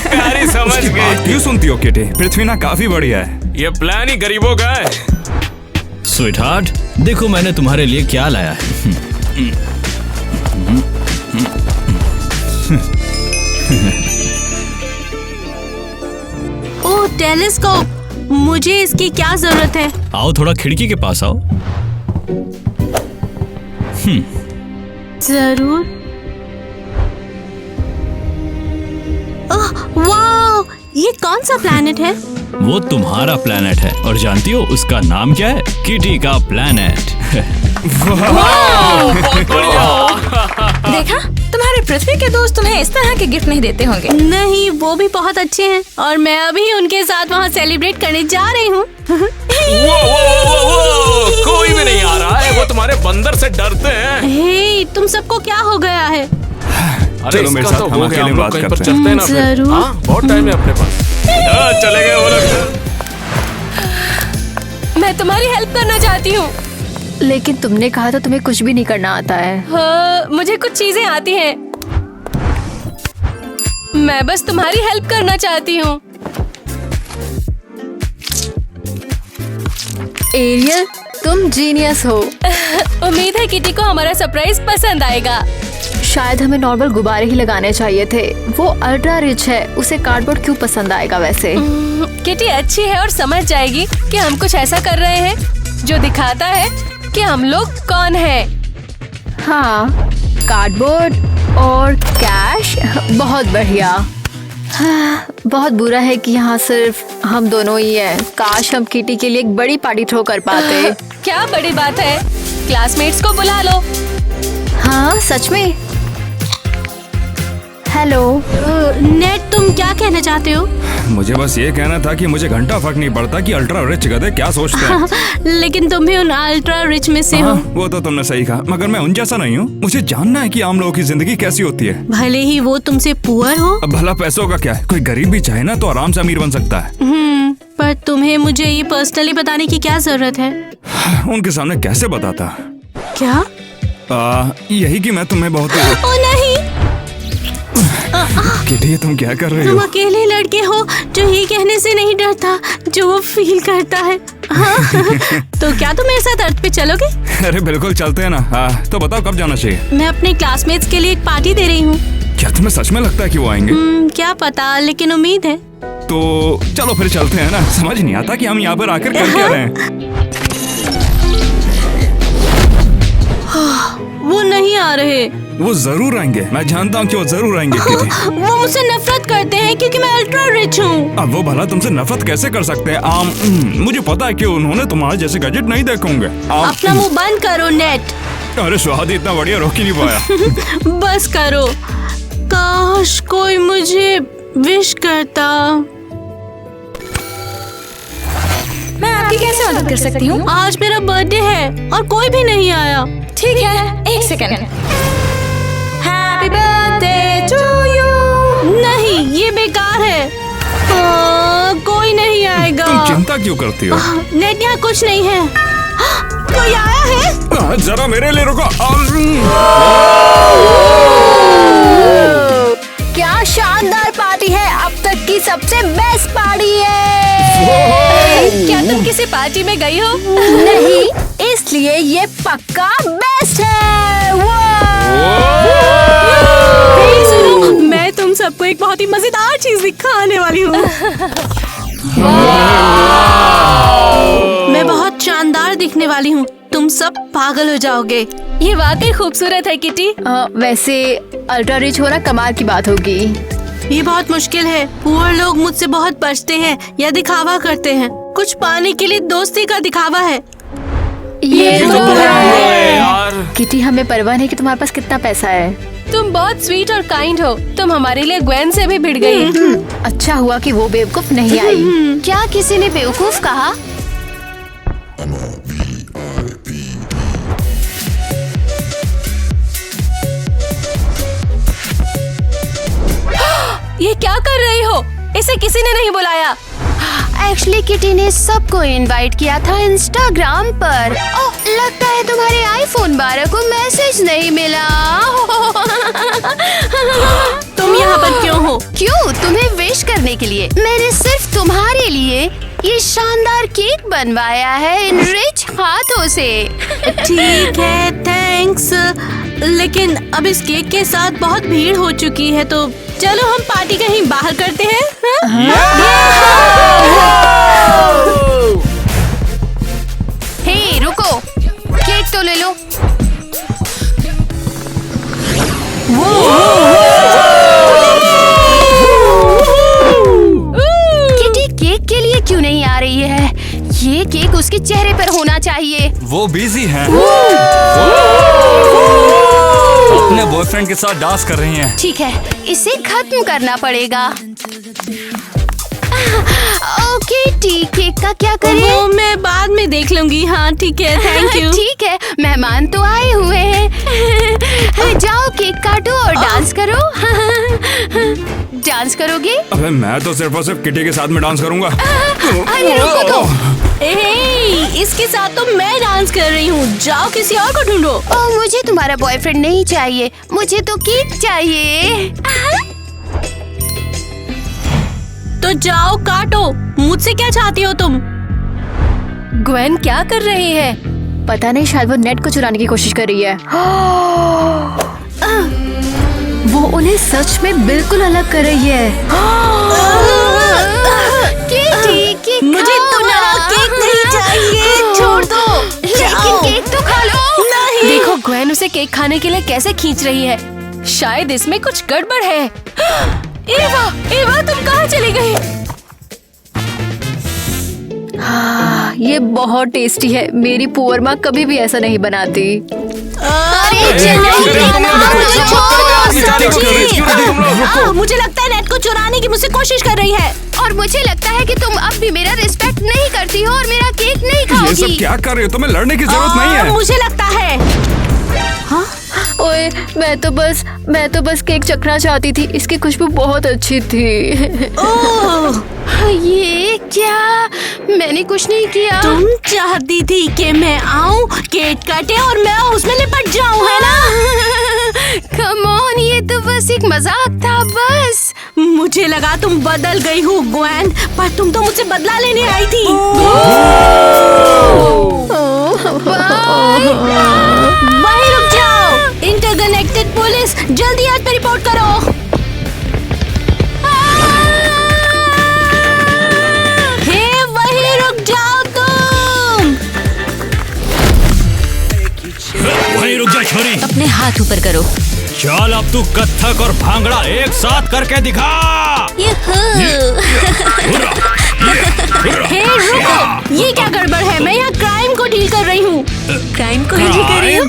Speaker 8: प्यारी समझ गई।
Speaker 5: क्यों सुनती हो किटी? पृथ्वी ना काफी बढ़िया है।
Speaker 8: ये प्लान ही गरीबों का है।
Speaker 12: स्वीटहार्ट, देखो मैंने तुम्हारे लिए क्या लाया है।
Speaker 9: ओह टेलीस्कोप, मुझे इसकी क्या जरूरत है?
Speaker 12: आओ थोड़ा खिड़की के पास आओ।
Speaker 9: जरूर। ओह वाओ, ये कौन सा प्लैनेट है?
Speaker 12: वो तुम्हारा प्लैनेट है और जानती हो उसका नाम क्या है? किटी का प्लैनेट।
Speaker 7: देखा, तुम्हारे पृथ्वी के दोस्त तुम्हें इस तरह के गिफ्ट नहीं देते होंगे।
Speaker 9: नहीं, वो भी बहुत अच्छे हैं और मैं अभी उनके साथ वहाँ सेलिब्रेट करने जा रही हूँ।
Speaker 8: कोई भी नहीं आ रहा है, वो तुम्हारे बंदर से डरते हैं।
Speaker 9: हे, तुम सबको क्या हो गया है?
Speaker 8: अरे
Speaker 5: चलो मेरे
Speaker 8: इसका
Speaker 5: साथ
Speaker 8: तो
Speaker 5: हम
Speaker 8: हो गया,
Speaker 5: अकेले
Speaker 8: हम लोग
Speaker 5: बात
Speaker 8: कहीं पर
Speaker 5: करते हैं।
Speaker 8: चलते हैं ना फिर।
Speaker 9: जरूर।
Speaker 8: हाँ, बहुत टाइम है अपने पास। चले गए वो लोग।
Speaker 9: मैं तुम्हारी हेल्प करना चाहती हूँ।
Speaker 1: लेकिन तुमने कहा था तुम्हें कुछ भी नहीं करना आता है।
Speaker 9: हाँ, मुझे कुछ चीजें आती हैं। मैं बस तुम्हारी हेल्प करना चाहती हूँ।
Speaker 1: एरियल, तुम जीनियस हो।
Speaker 9: उम्मीद है किटी को हमारा सरप्राइज पसंद आएगा।
Speaker 1: शायद हमें नॉर्मल गुब्बारे ही लगाने चाहिए थे। वो अल्ट्रा रिच है, उसे कार्डबोर्ड क्यों पसंद आएगा वैसे?
Speaker 9: किटी अच्छी है और समझ जाएगी कि हम कुछ ऐसा कर रहे हैं जो दिखाता है कि हम लोग कौन हैं।
Speaker 1: हाँ, कार्डबोर्ड और कैश, बहुत बढ़िया। हाँ, बहुत बुरा है कि यहाँ सिर्फ हम दोनों ही हैं। काश हम किटी के लिए एक बड़ी पार्टी थ्रो कर पाते।
Speaker 9: क्या बड़ी बात है, क्लासमेट्स को बुला लो।
Speaker 1: हाँ सच में। हेलो
Speaker 9: नेट, तुम क्या कहना चाहते हो?
Speaker 5: मुझे बस ये कहना था कि मुझे घंटा फर्क नहीं पड़ता कि अल्ट्रा रिच गधे क्या सोचते हैं।
Speaker 9: लेकिन तुम भी उन अल्ट्रा रिच में से हो।
Speaker 5: वो तो तुमने सही कहा, मगर मैं उन जैसा नहीं हूँ। मुझे जानना है कि आम लोगों की जिंदगी कैसी होती है।
Speaker 9: भले ही वो तुमसे पुअर हो।
Speaker 5: अब भला पैसों का क्या है? कोई गरीब भी चाहे ना तो आराम से अमीर बन सकता है।
Speaker 9: पर तुम्हें मुझे ये पर्सनली बताने की क्या जरूरत है?
Speaker 5: उनके सामने कैसे बताता?
Speaker 9: क्या?
Speaker 5: यही कि मैं तुम्हें बहुत
Speaker 9: ओ नहीं,
Speaker 5: किटी तुम क्या कर रहे
Speaker 9: तुम
Speaker 5: हो?
Speaker 9: अकेले लड़के हो जो ये कहने से नहीं डरता जो वो फील करता है। तो क्या तुम मेरे साथ अर्थ पे चलोगे?
Speaker 5: अरे बिल्कुल चलते हैं ना। तो बताओ कब जाना चाहिए?
Speaker 9: मैं अपने क्लासमेट्स के लिए एक पार्टी दे रही हूँ।
Speaker 5: क्या तुम्हें सच में लगता है कि वो आएंगे?
Speaker 9: क्या पता, लेकिन उम्मीद है।
Speaker 5: तो चलो फिर चलते हैं ना। समझ नहीं आता कि हम यहाँ पर आकर कर क्या रहे हैं।
Speaker 9: वो नहीं आ रहे।
Speaker 5: वो जरूर आएंगे, मैं जानता हूँ कि वो जरूर आएंगे किटी।
Speaker 9: वो मुझसे नफरत करते हैं क्योंकि मैं अल्ट्रा रिच हूँ।
Speaker 5: अब वो भला तुमसे नफरत कैसे कर सकते हैं? मुझे पता है कि उन्होंने तुम्हारे जैसे गैजेट नहीं देखे होंगे।
Speaker 9: अपना मुंह बंद करो नेट।
Speaker 5: अरे स्वाद इतना बढ़िया रोक ही नहीं पाया।
Speaker 9: बस करो। काश कोई मुझे विश करता।
Speaker 7: मैं आपकी कैसे मदद कर सकती हूँ?
Speaker 9: आज मेरा बर्थडे है और कोई भी नहीं आया।
Speaker 7: ठीक है, एक second. Happy birthday to you.
Speaker 9: नहीं, ये बेकार है। कोई नहीं आएगा।
Speaker 5: तुम चिंता क्यों करती हो?
Speaker 9: नेट, यहाँ कुछ नहीं है। कोई आया है?
Speaker 5: जरा मेरे लिए रुको।
Speaker 1: क्या शानदार पार्टी है, अब तक की सबसे बेस्ट पार्टी है।
Speaker 9: क्या तुम किसी पार्टी में गई हो?
Speaker 1: नहीं, इसलिए ये पक्का बेस्ट है।
Speaker 9: सुनो, मैं तुम सबको एक बहुत ही मजेदार चीज दिखाने वाली हूँ। मैं बहुत शानदार दिखने वाली हूँ, तुम सब पागल हो जाओगे। ये वाकई खूबसूरत है किटी।
Speaker 1: वैसे अल्ट्रा रिच होना कमाल की बात होगी।
Speaker 9: ये बहुत मुश्किल है। पुअर लोग मुझसे बहुत बचते हैं या दिखावा करते हैं। कुछ पाने के लिए दोस्ती का दिखावा है।
Speaker 1: ये तो
Speaker 8: है यार।
Speaker 1: किटी, हमें परवाह नहीं कि तुम्हारे पास कितना पैसा है।
Speaker 9: तुम बहुत स्वीट और काइंड हो। तुम हमारे लिए ग्वेन से भी भिड़ गई।
Speaker 1: अच्छा हुआ कि वो बेवकूफ नहीं आई। क्या किसी ने बेवकूफ कहा?
Speaker 9: ये क्या कर रही हो? इसे किसी ने नहीं बुलाया।
Speaker 1: एक्चुअली किटी ने सबको इनवाइट किया था इंस्टाग्राम पर। ओह, लगता है तुम्हारे आईफोन 12 को मैसेज नहीं मिला।
Speaker 9: तुम यहाँ पर क्यों हो?
Speaker 1: क्यों? तुम्हें विश करने के लिए। मैंने सिर्फ तुम्हारे लिए ये शानदार केक बनवाया है इन रिच हाथों से।
Speaker 9: ठीक है, थैंक्स। लेकिन अब इस केक के साथ बहुत भीड़ हो चुकी है, तो चलो हम पार्टी कहीं बाहर करते हैं।
Speaker 1: हे रुको, केक तो ले लो। किटी केक के लिए क्यों नहीं आ रही है? ये केक उसके चेहरे पर होना चाहिए।
Speaker 5: वो बिजी हैं। अपने बॉयफ्रेंड के साथ डांस कर रही हैं।
Speaker 1: ठीक है, इसे खत्म करना पड़ेगा। ओके, केक का क्या करें?
Speaker 9: वो मैं बाद में देख लूंगी। हाँ ठीक है, थैंक यू।
Speaker 1: ठीक है, मेहमान तो आए हुए हैं। जाओ केक काटो और डांस करो। डांस करोगे?
Speaker 5: अबे मैं तो सिर्फ और सिर्फ किटी के साथ में डांस करूंगा।
Speaker 1: अरे रुको तो।
Speaker 9: इसके साथ तो मैं डांस कर रही हूँ। जाओ किसी और को ढूंढो।
Speaker 1: ओह, मुझे तुम्हारा बॉयफ्रेंड नहीं चाहिए, मुझे तो केक चाहिए।
Speaker 9: तो जाओ काटो। मुझसे क्या चाहती हो तुम?
Speaker 1: ग्वेन क्या कर रही है? पता नहीं, शायद वो नेट को चुराने की कोशिश कर रही है। वो उन्हें सच में बिल्कुल अलग कर रही है।
Speaker 9: मुझे तुम्हारा केक नहीं चाहिए, छोड़ दो।
Speaker 1: लेकिन केक तो खा लो।
Speaker 9: नहीं।
Speaker 6: देखो ग्वेन उसे केक खाने के लिए कैसे खींच रही है। शायद इसमें कुछ गड़बड़ है।
Speaker 9: एवा, एवा तुम कहाँ चली गई?
Speaker 1: हाँ, ये बहुत टेस्टी है। मेरी पुअर माँ कभी भी ऐसा नहीं बनाती।
Speaker 9: मुझे लगता है नेट को चुराने की मुझसे कोशिश कर रही है।
Speaker 1: और मुझे लगता है कि तुम अब भी मेरा रिस्पेक्ट नहीं करती हो और मेरा केक नहीं खाओगी।
Speaker 5: ये सब क्या कर रही हो? तुम्हें लड़ने की जरूरत नहीं है।
Speaker 9: मुझे लगता है।
Speaker 1: हाँ? ओए, मैं तो बस केक चखना चाहती थी। इसकी खुशबू बहुत अच्छी थी।
Speaker 9: ओह,
Speaker 1: ये क्या? मैंने कुछ नहीं किया।
Speaker 9: तुम चाहती थी कि मैं आऊं, केक काटे और मैं उसमें लिपट जाऊं, है ना?
Speaker 1: कम ऑन, ये तो बस एक मजाक था बस।
Speaker 9: मुझे लगा तुम बदल गई हो ग्वेन, पर तुम तो मुझसे बदला लेने आई थी। वहीं रुक जाओ। इंटरकनेक्टेड पुलिस, जल्दी आज पे रिपोर्ट करो। हे, वहीं रुक जाओ तुम।
Speaker 12: वहीं रुक जा छोरी।
Speaker 10: अपने हाथ ऊपर करो।
Speaker 12: चल अब तू कथक और भांगड़ा एक साथ करके दिखा।
Speaker 9: हे रुको, ये क्या गड़बड़ है? मैं यहाँ क्राइम को डील कर रही हूँ।
Speaker 10: क्राइम को डील कर रही हो?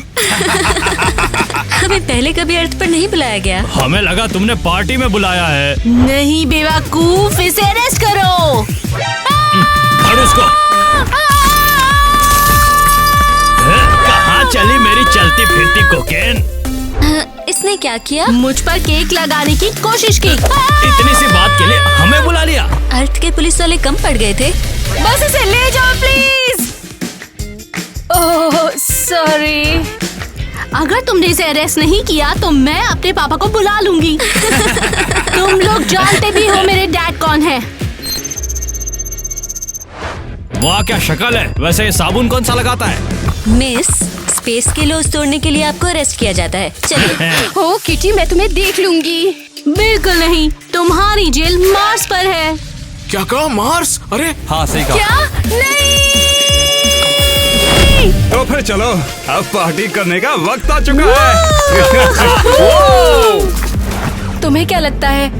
Speaker 10: हमें पहले कभी अर्थ पर नहीं बुलाया गया।
Speaker 12: हमें लगा तुमने पार्टी में बुलाया है।
Speaker 9: नहीं बेवकूफ, इसे अरेस्ट करो।
Speaker 12: धर उसको। कहाँ चली मेरी चलती फिरती कोकेन?
Speaker 10: इसने क्या किया?
Speaker 9: मुझ पर केक लगाने की कोशिश की।
Speaker 12: इतनी सी बात के लिए हमें बुला लिया।
Speaker 10: अर्थ के पुलिस वाले कम पड़ गए थे।
Speaker 9: बस इसे ले जाओ प्लीज।
Speaker 6: Oh sorry.
Speaker 9: अगर तुमने इसे अरेस्ट नहीं किया तो मैं अपने पापा को बुला लूंगी। तुम लोग जानते भी हो मेरे डैड कौन है।
Speaker 12: वाह क्या शक्ल है। वैसे ये साबुन कौन सा लगाता है?
Speaker 10: मिस, स्पेस के लॉज तोड़ने के लिए आपको अरेस्ट किया जाता है। चलिए।
Speaker 1: ओ किटी, मैं तुम्हें देख लूंगी।
Speaker 9: बिल्कुल नहीं, तुम्हारी जेल मार्स पर है।
Speaker 8: क्या कहा? मार्स? अरे
Speaker 5: हाँ सही कहा।
Speaker 1: क्या? नहीं।
Speaker 5: तो फिर चलो, अब पार्टी करने का वक्त आ चुका है।
Speaker 6: तुम्हें क्या लगता है?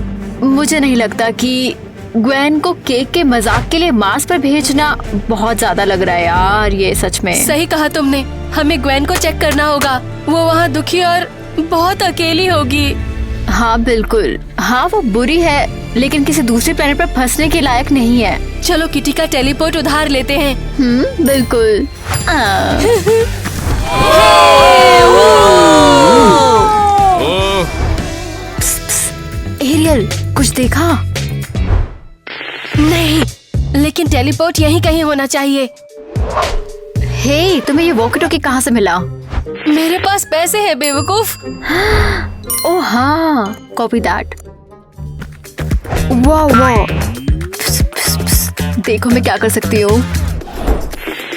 Speaker 1: मुझे नहीं लगता कि ग्वेन को केक के मजाक के लिए मार्स पर भेजना बहुत ज्यादा लग रहा है यार। ये सच में
Speaker 6: सही कहा तुमने। हमें ग्वेन को चेक करना होगा। वो वहाँ दुखी और बहुत अकेली होगी।
Speaker 1: हाँ बिल्कुल। हाँ वो बुरी है, लेकिन किसी दूसरे प्लेनेट पर फंसने के लायक नहीं है।
Speaker 6: चलो किटी का टेलीपोर्ट उधार लेते हैं।
Speaker 1: बिल्कुल। एरियल, कुछ देखा?
Speaker 6: नहीं, लेकिन
Speaker 9: लेकिन टेलीपोर्ट यहीं कहीं होना चाहिए।
Speaker 1: हे, तुम्हें ये वॉकी-टॉकी कहाँ से मिला?
Speaker 9: मेरे पास पैसे हैं बेवकूफ।
Speaker 1: ओह हाँ, कॉपी दैट। वाह वाह, देखो मैं क्या कर सकती हूँ।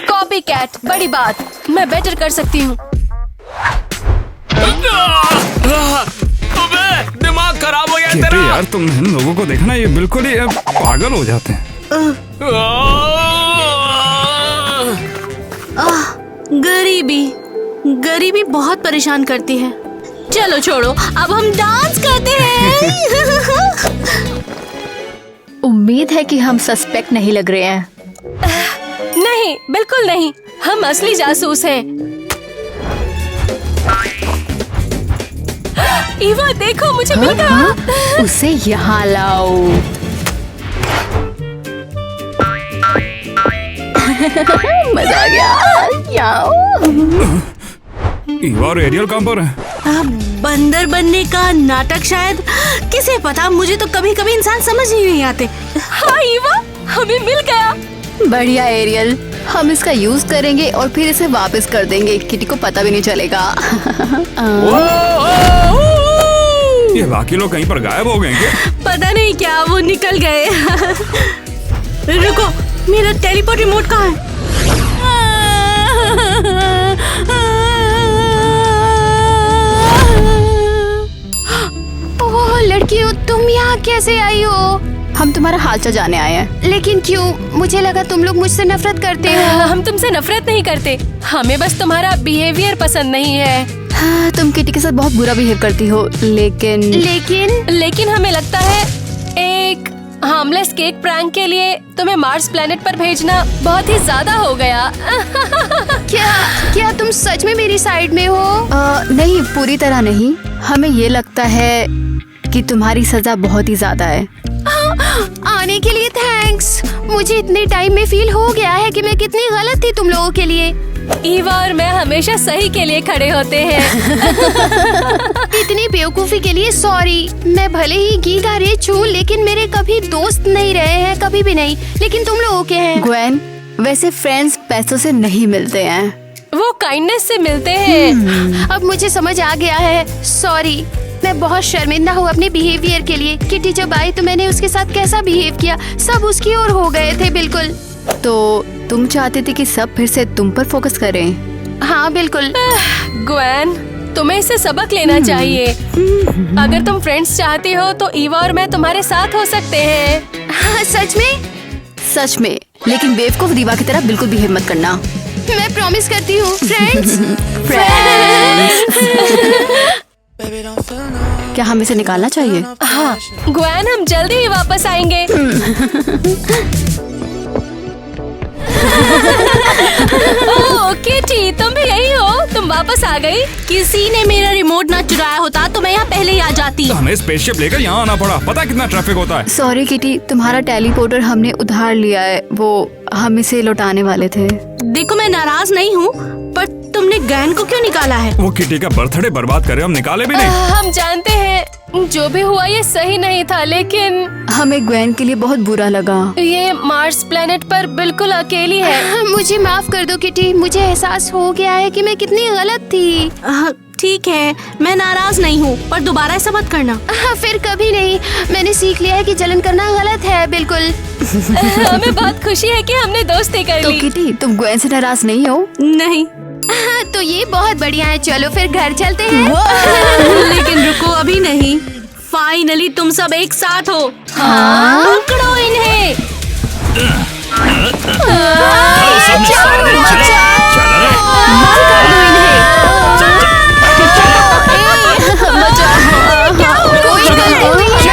Speaker 9: कॉपी कैट, बड़ी बात, मैं बेटर कर सकती हूँ।
Speaker 8: दिमाग खराब हो गया तेरा।
Speaker 13: यार तुम इन लोगों को देखना, ये बिल्कुल ही पागल हो जाते हैं।
Speaker 9: गरीबी बहुत परेशान करती है। चलो छोड़ो, अब हम डांस करते हैं।
Speaker 1: उम्मीद है कि हम सस्पेक्ट नहीं लग रहे हैं।
Speaker 9: नहीं, बिल्कुल नहीं, हम असली जासूस हैं। ईवा देखो, मुझे मिल गया।
Speaker 1: उसे यहाँ लाओ। मजा आ गया।
Speaker 13: ईवा और एरियल कहाँ पर है?
Speaker 9: बंदर बनने का नाटक शायद, किसे पता। मुझे तो कभी कभी इंसान समझ ही नहीं आते। हाँ ईवा, हमें मिल गया।
Speaker 1: बढ़िया एरियल, हम इसका यूज करेंगे और फिर इसे वापस कर देंगे। किटी को पता भी नहीं चलेगा।
Speaker 13: ये बाकी लोग कहीं पर गायब हो गए क्या?
Speaker 9: पता नहीं क्या, वो निकल गए। रुको, मेरा टेलीपोर्ट रिमोट कहाँ है?
Speaker 1: ओह लड़कियों, तुम यहाँ कैसे आई हो? हम तुम्हारा हालचाल जाने आए हैं। लेकिन क्यों? मुझे लगा तुम लोग मुझसे नफरत करते हो।
Speaker 9: हम तुमसे नफरत नहीं करते, हमें बस तुम्हारा बिहेवियर पसंद नहीं है।
Speaker 1: हाँ, तुम किटी के साथ बहुत बुरा बिहेव करती हो, लेकिन
Speaker 9: हमें लगता है एक हार्मलेस केक प्रैंक के लिए तुम्हें मार्स प्लेनेट पर भेजना बहुत ही ज्यादा हो गया।
Speaker 1: क्या तुम सच में मेरी साइड में हो? नहीं, पूरी तरह नहीं। हमें ये लगता है कि तुम्हारी सजा बहुत ही ज्यादा है।
Speaker 6: आने के लिए थैंक्स। मुझे इतने टाइम में फील हो गया है कि मैं कितनी गलत थी तुम लोगों के लिए।
Speaker 9: ईवा और मैं हमेशा सही के लिए खड़े होते हैं।
Speaker 6: इतनी बेवकूफी के लिए सॉरी। मैं भले ही गीता रिच हूँ, लेकिन मेरे कभी दोस्त नहीं रहे हैं, कभी भी नहीं। लेकिन तुम लोगों के हैं।
Speaker 1: ग्वेन, वैसे फ्रेंड्स पैसों से नहीं मिलते हैं,
Speaker 9: वो काइंडनेस से मिलते हैं।
Speaker 6: अब मुझे समझ आ गया है। सॉरी, मैं बहुत शर्मिंदा हूँ अपने बिहेवियर के लिए। किटी जब आई तो मैंने उसके साथ कैसा बिहेव किया, सब उसकी ओर हो गए थे बिल्कुल।
Speaker 1: तो तुम चाहती थी कि सब फिर से तुम पर फोकस करें?
Speaker 6: हाँ बिल्कुल।
Speaker 9: ग्वेन, तुम्हें इससे सबक लेना चाहिए। अगर तुम फ्रेंड्स चाहती हो तो ईवा और मैं तुम्हारे साथ हो सकते हैं।
Speaker 6: हाँ, सच में?
Speaker 1: सच में, लेकिन बेवकूफ दीवा की तरह बिल्कुल बिहेव मत करना।
Speaker 6: मैं प्रॉमिस करती हूँ। फ्रेंड्स।
Speaker 1: क्या हमें इसे निकालना चाहिए?
Speaker 9: हाँ ग्वेन, हम जल्दी ही वापस आएंगे। ओह किटी, तुम भी यही हो? तुम वापस आ गई।
Speaker 2: किसी ने मेरा रिमोट ना चुराया होता तो मैं यहाँ पहले ही आ जाती।
Speaker 13: तो हमें स्पेसशिप लेकर यहाँ आना पड़ा। पता कितना ट्रैफिक होता है।
Speaker 1: सॉरी किटी, तुम्हारा टेलीपोर्टर हमने उधार लिया है, वो हम इसे लौटाने वाले थे।
Speaker 2: देखो, मैं नाराज नहीं हूँ, पर तुमने गैन को क्यों निकाला है?
Speaker 13: वो किटी का बर्थडे बर्बाद करे, हम निकाले भी नहीं।
Speaker 9: हम जानते हैं जो भी हुआ ये सही नहीं था, लेकिन
Speaker 1: हमें ग्वेन के लिए बहुत बुरा लगा।
Speaker 9: ये मार्स प्लेनेट पर बिल्कुल अकेली है।
Speaker 6: मुझे माफ कर दो किटी, मुझे एहसास हो गया है कि मैं कितनी गलत थी।
Speaker 2: ठीक है, मैं नाराज नहीं हूँ, पर दोबारा ऐसा मत करना।
Speaker 6: फिर कभी नहीं। मैंने सीख लिया है कि जलन करना गलत है। बिल्कुल।
Speaker 9: हमें बहुत खुशी है कि हमने दोस्ती कर
Speaker 1: तो
Speaker 9: ली।
Speaker 1: किटी, तुम ग्वेन से नाराज नहीं हो?
Speaker 2: नहीं।
Speaker 6: तो ये बहुत बढ़िया है। चलो फिर घर चलते हैं।
Speaker 2: लेकिन रुको, अभी नहीं। फाइनली तुम सब एक साथ हो।
Speaker 6: हाँ?
Speaker 2: पकड़ो इन्हें।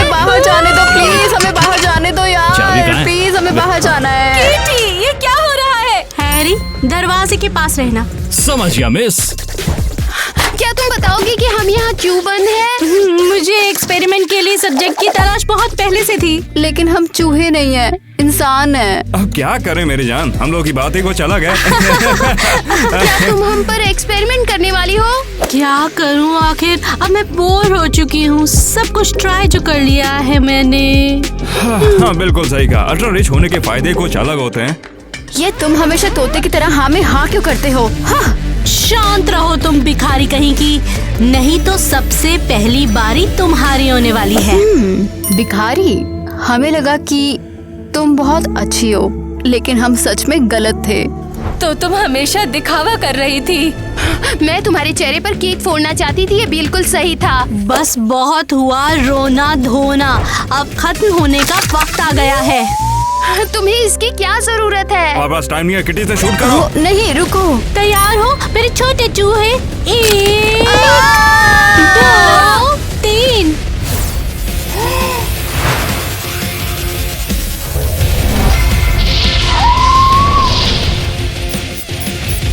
Speaker 1: बाहर जाने दो प्लीज, हमें बाहर जाने दो यार, प्लीज हमें बाहर जाना है।
Speaker 9: किटी, ये क्या हो रहा है?
Speaker 2: हैरी, दरवाजे के पास रहना।
Speaker 12: समझ गया मिस।
Speaker 6: क्या तुम बताओगे कि हम यहाँ क्यों बंद हैं?
Speaker 2: मुझे एक्सपेरिमेंट के लिए सब्जेक्ट की तलाश बहुत पहले से थी।
Speaker 1: लेकिन हम चूहे नहीं हैं, इंसान है।
Speaker 13: अब क्या करें मेरी जान, हम लोग की बात ही को चला गया।
Speaker 1: क्या तुम हम पर एक्सपेरिमेंट करने वाली हो?
Speaker 9: क्या करूं आखिर, अब मैं बोर हो चुकी हूँ। सब कुछ ट्राई जो कर लिया है मैंने।
Speaker 13: हाँ बिल्कुल सही कहा, अल्ट्रा रिच होने के फायदे कुछ अलग होते हैं।
Speaker 1: ये तुम हमेशा तोते की तरह हाँ में हाँ क्यों करते हो? हाँ।
Speaker 9: शांत रहो तुम भिखारी कहीं की, नहीं तो सबसे पहली बारी तुम्हारी होने वाली है।
Speaker 1: भिखारी? हमें लगा कि तुम बहुत अच्छी हो, लेकिन हम सच में गलत थे।
Speaker 6: तो तुम हमेशा दिखावा कर रही थी।
Speaker 1: मैं तुम्हारे चेहरे पर केक फोड़ना चाहती थी, ये बिल्कुल सही था।
Speaker 9: बस बहुत हुआ रोना धोना, अब खत्म होने का वक्त आ गया है।
Speaker 1: तुम्हें इसकी क्या जरूरत है?
Speaker 13: और बस टाइम नहीं है, किटी से शूट करो।
Speaker 1: नहीं रुको।
Speaker 9: तैयार हो मेरे छोटे चूहे? 1 2 3।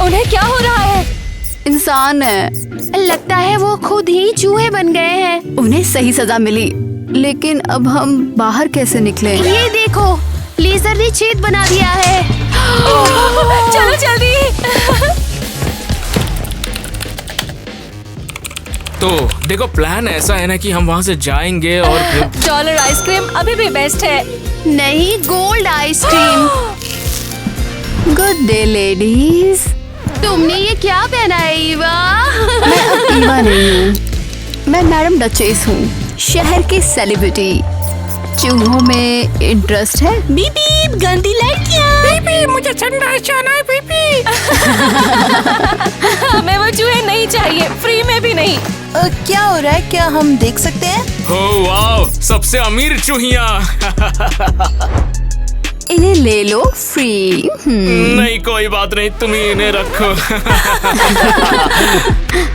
Speaker 6: उन्हें क्या हो रहा है?
Speaker 1: इंसान है, लगता है वो खुद ही चूहे बन गए हैं। उन्हें सही सजा मिली, लेकिन अब हम बाहर कैसे निकलें? ये देखो, लेजर ने छेद बना दिया है।
Speaker 6: चलो जल्दी।
Speaker 8: तो देखो, प्लान ऐसा है ना कि हम वहाँ से जाएंगे और फिर
Speaker 6: डॉलर आइसक्रीम अभी भी बेस्ट है।
Speaker 1: नहीं, gold ice cream. Good day ladies. तुमने ये क्या पहना है ईवा? मैं अब ईवा नहीं हूँ, मैं मैडम डचेस हूँ, शहर की सेलिब्रिटी। चूहों में इंटरेस्ट है?
Speaker 9: बीबी गंदी लड़कियाँ।
Speaker 2: बीबी मुझे ठंडा चाना है बीबी।
Speaker 6: हमें वो चूहे नहीं चाहिए, फ्री में भी नहीं।
Speaker 14: क्या हो रहा है, क्या हम देख सकते हैं?
Speaker 8: ओह वाओ, सबसे अमीर चूहिया।
Speaker 1: इन्हें ले लो फ्री।
Speaker 8: नहीं कोई बात नहीं, तुम ही इन्हें रखो।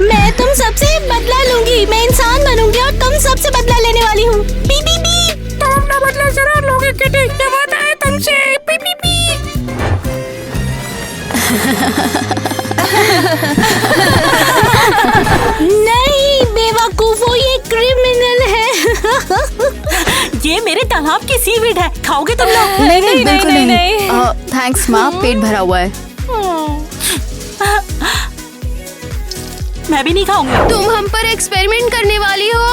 Speaker 9: मैं तुम सबसे बदला लूंगी, मैं इंसान बनूंगी और तुम सबसे बदला लेने वाली हूँ। B B B.
Speaker 2: तुम अपना बदला जरूर लोगे किटी, ये वादा है तुमसे। B B B.
Speaker 9: नहीं बेवकूफो, ये क्रिमिनल है।
Speaker 2: ये मेरे तालाब की सीवीड है, खाओगे तुम लोग?
Speaker 1: नहीं बिल्कुल नहीं। थैंक्स माँ, पेट भरा हुआ है।
Speaker 2: मैं भी नहीं खाऊंगी।
Speaker 1: तुम हम पर एक्सपेरिमेंट करने वाली हो?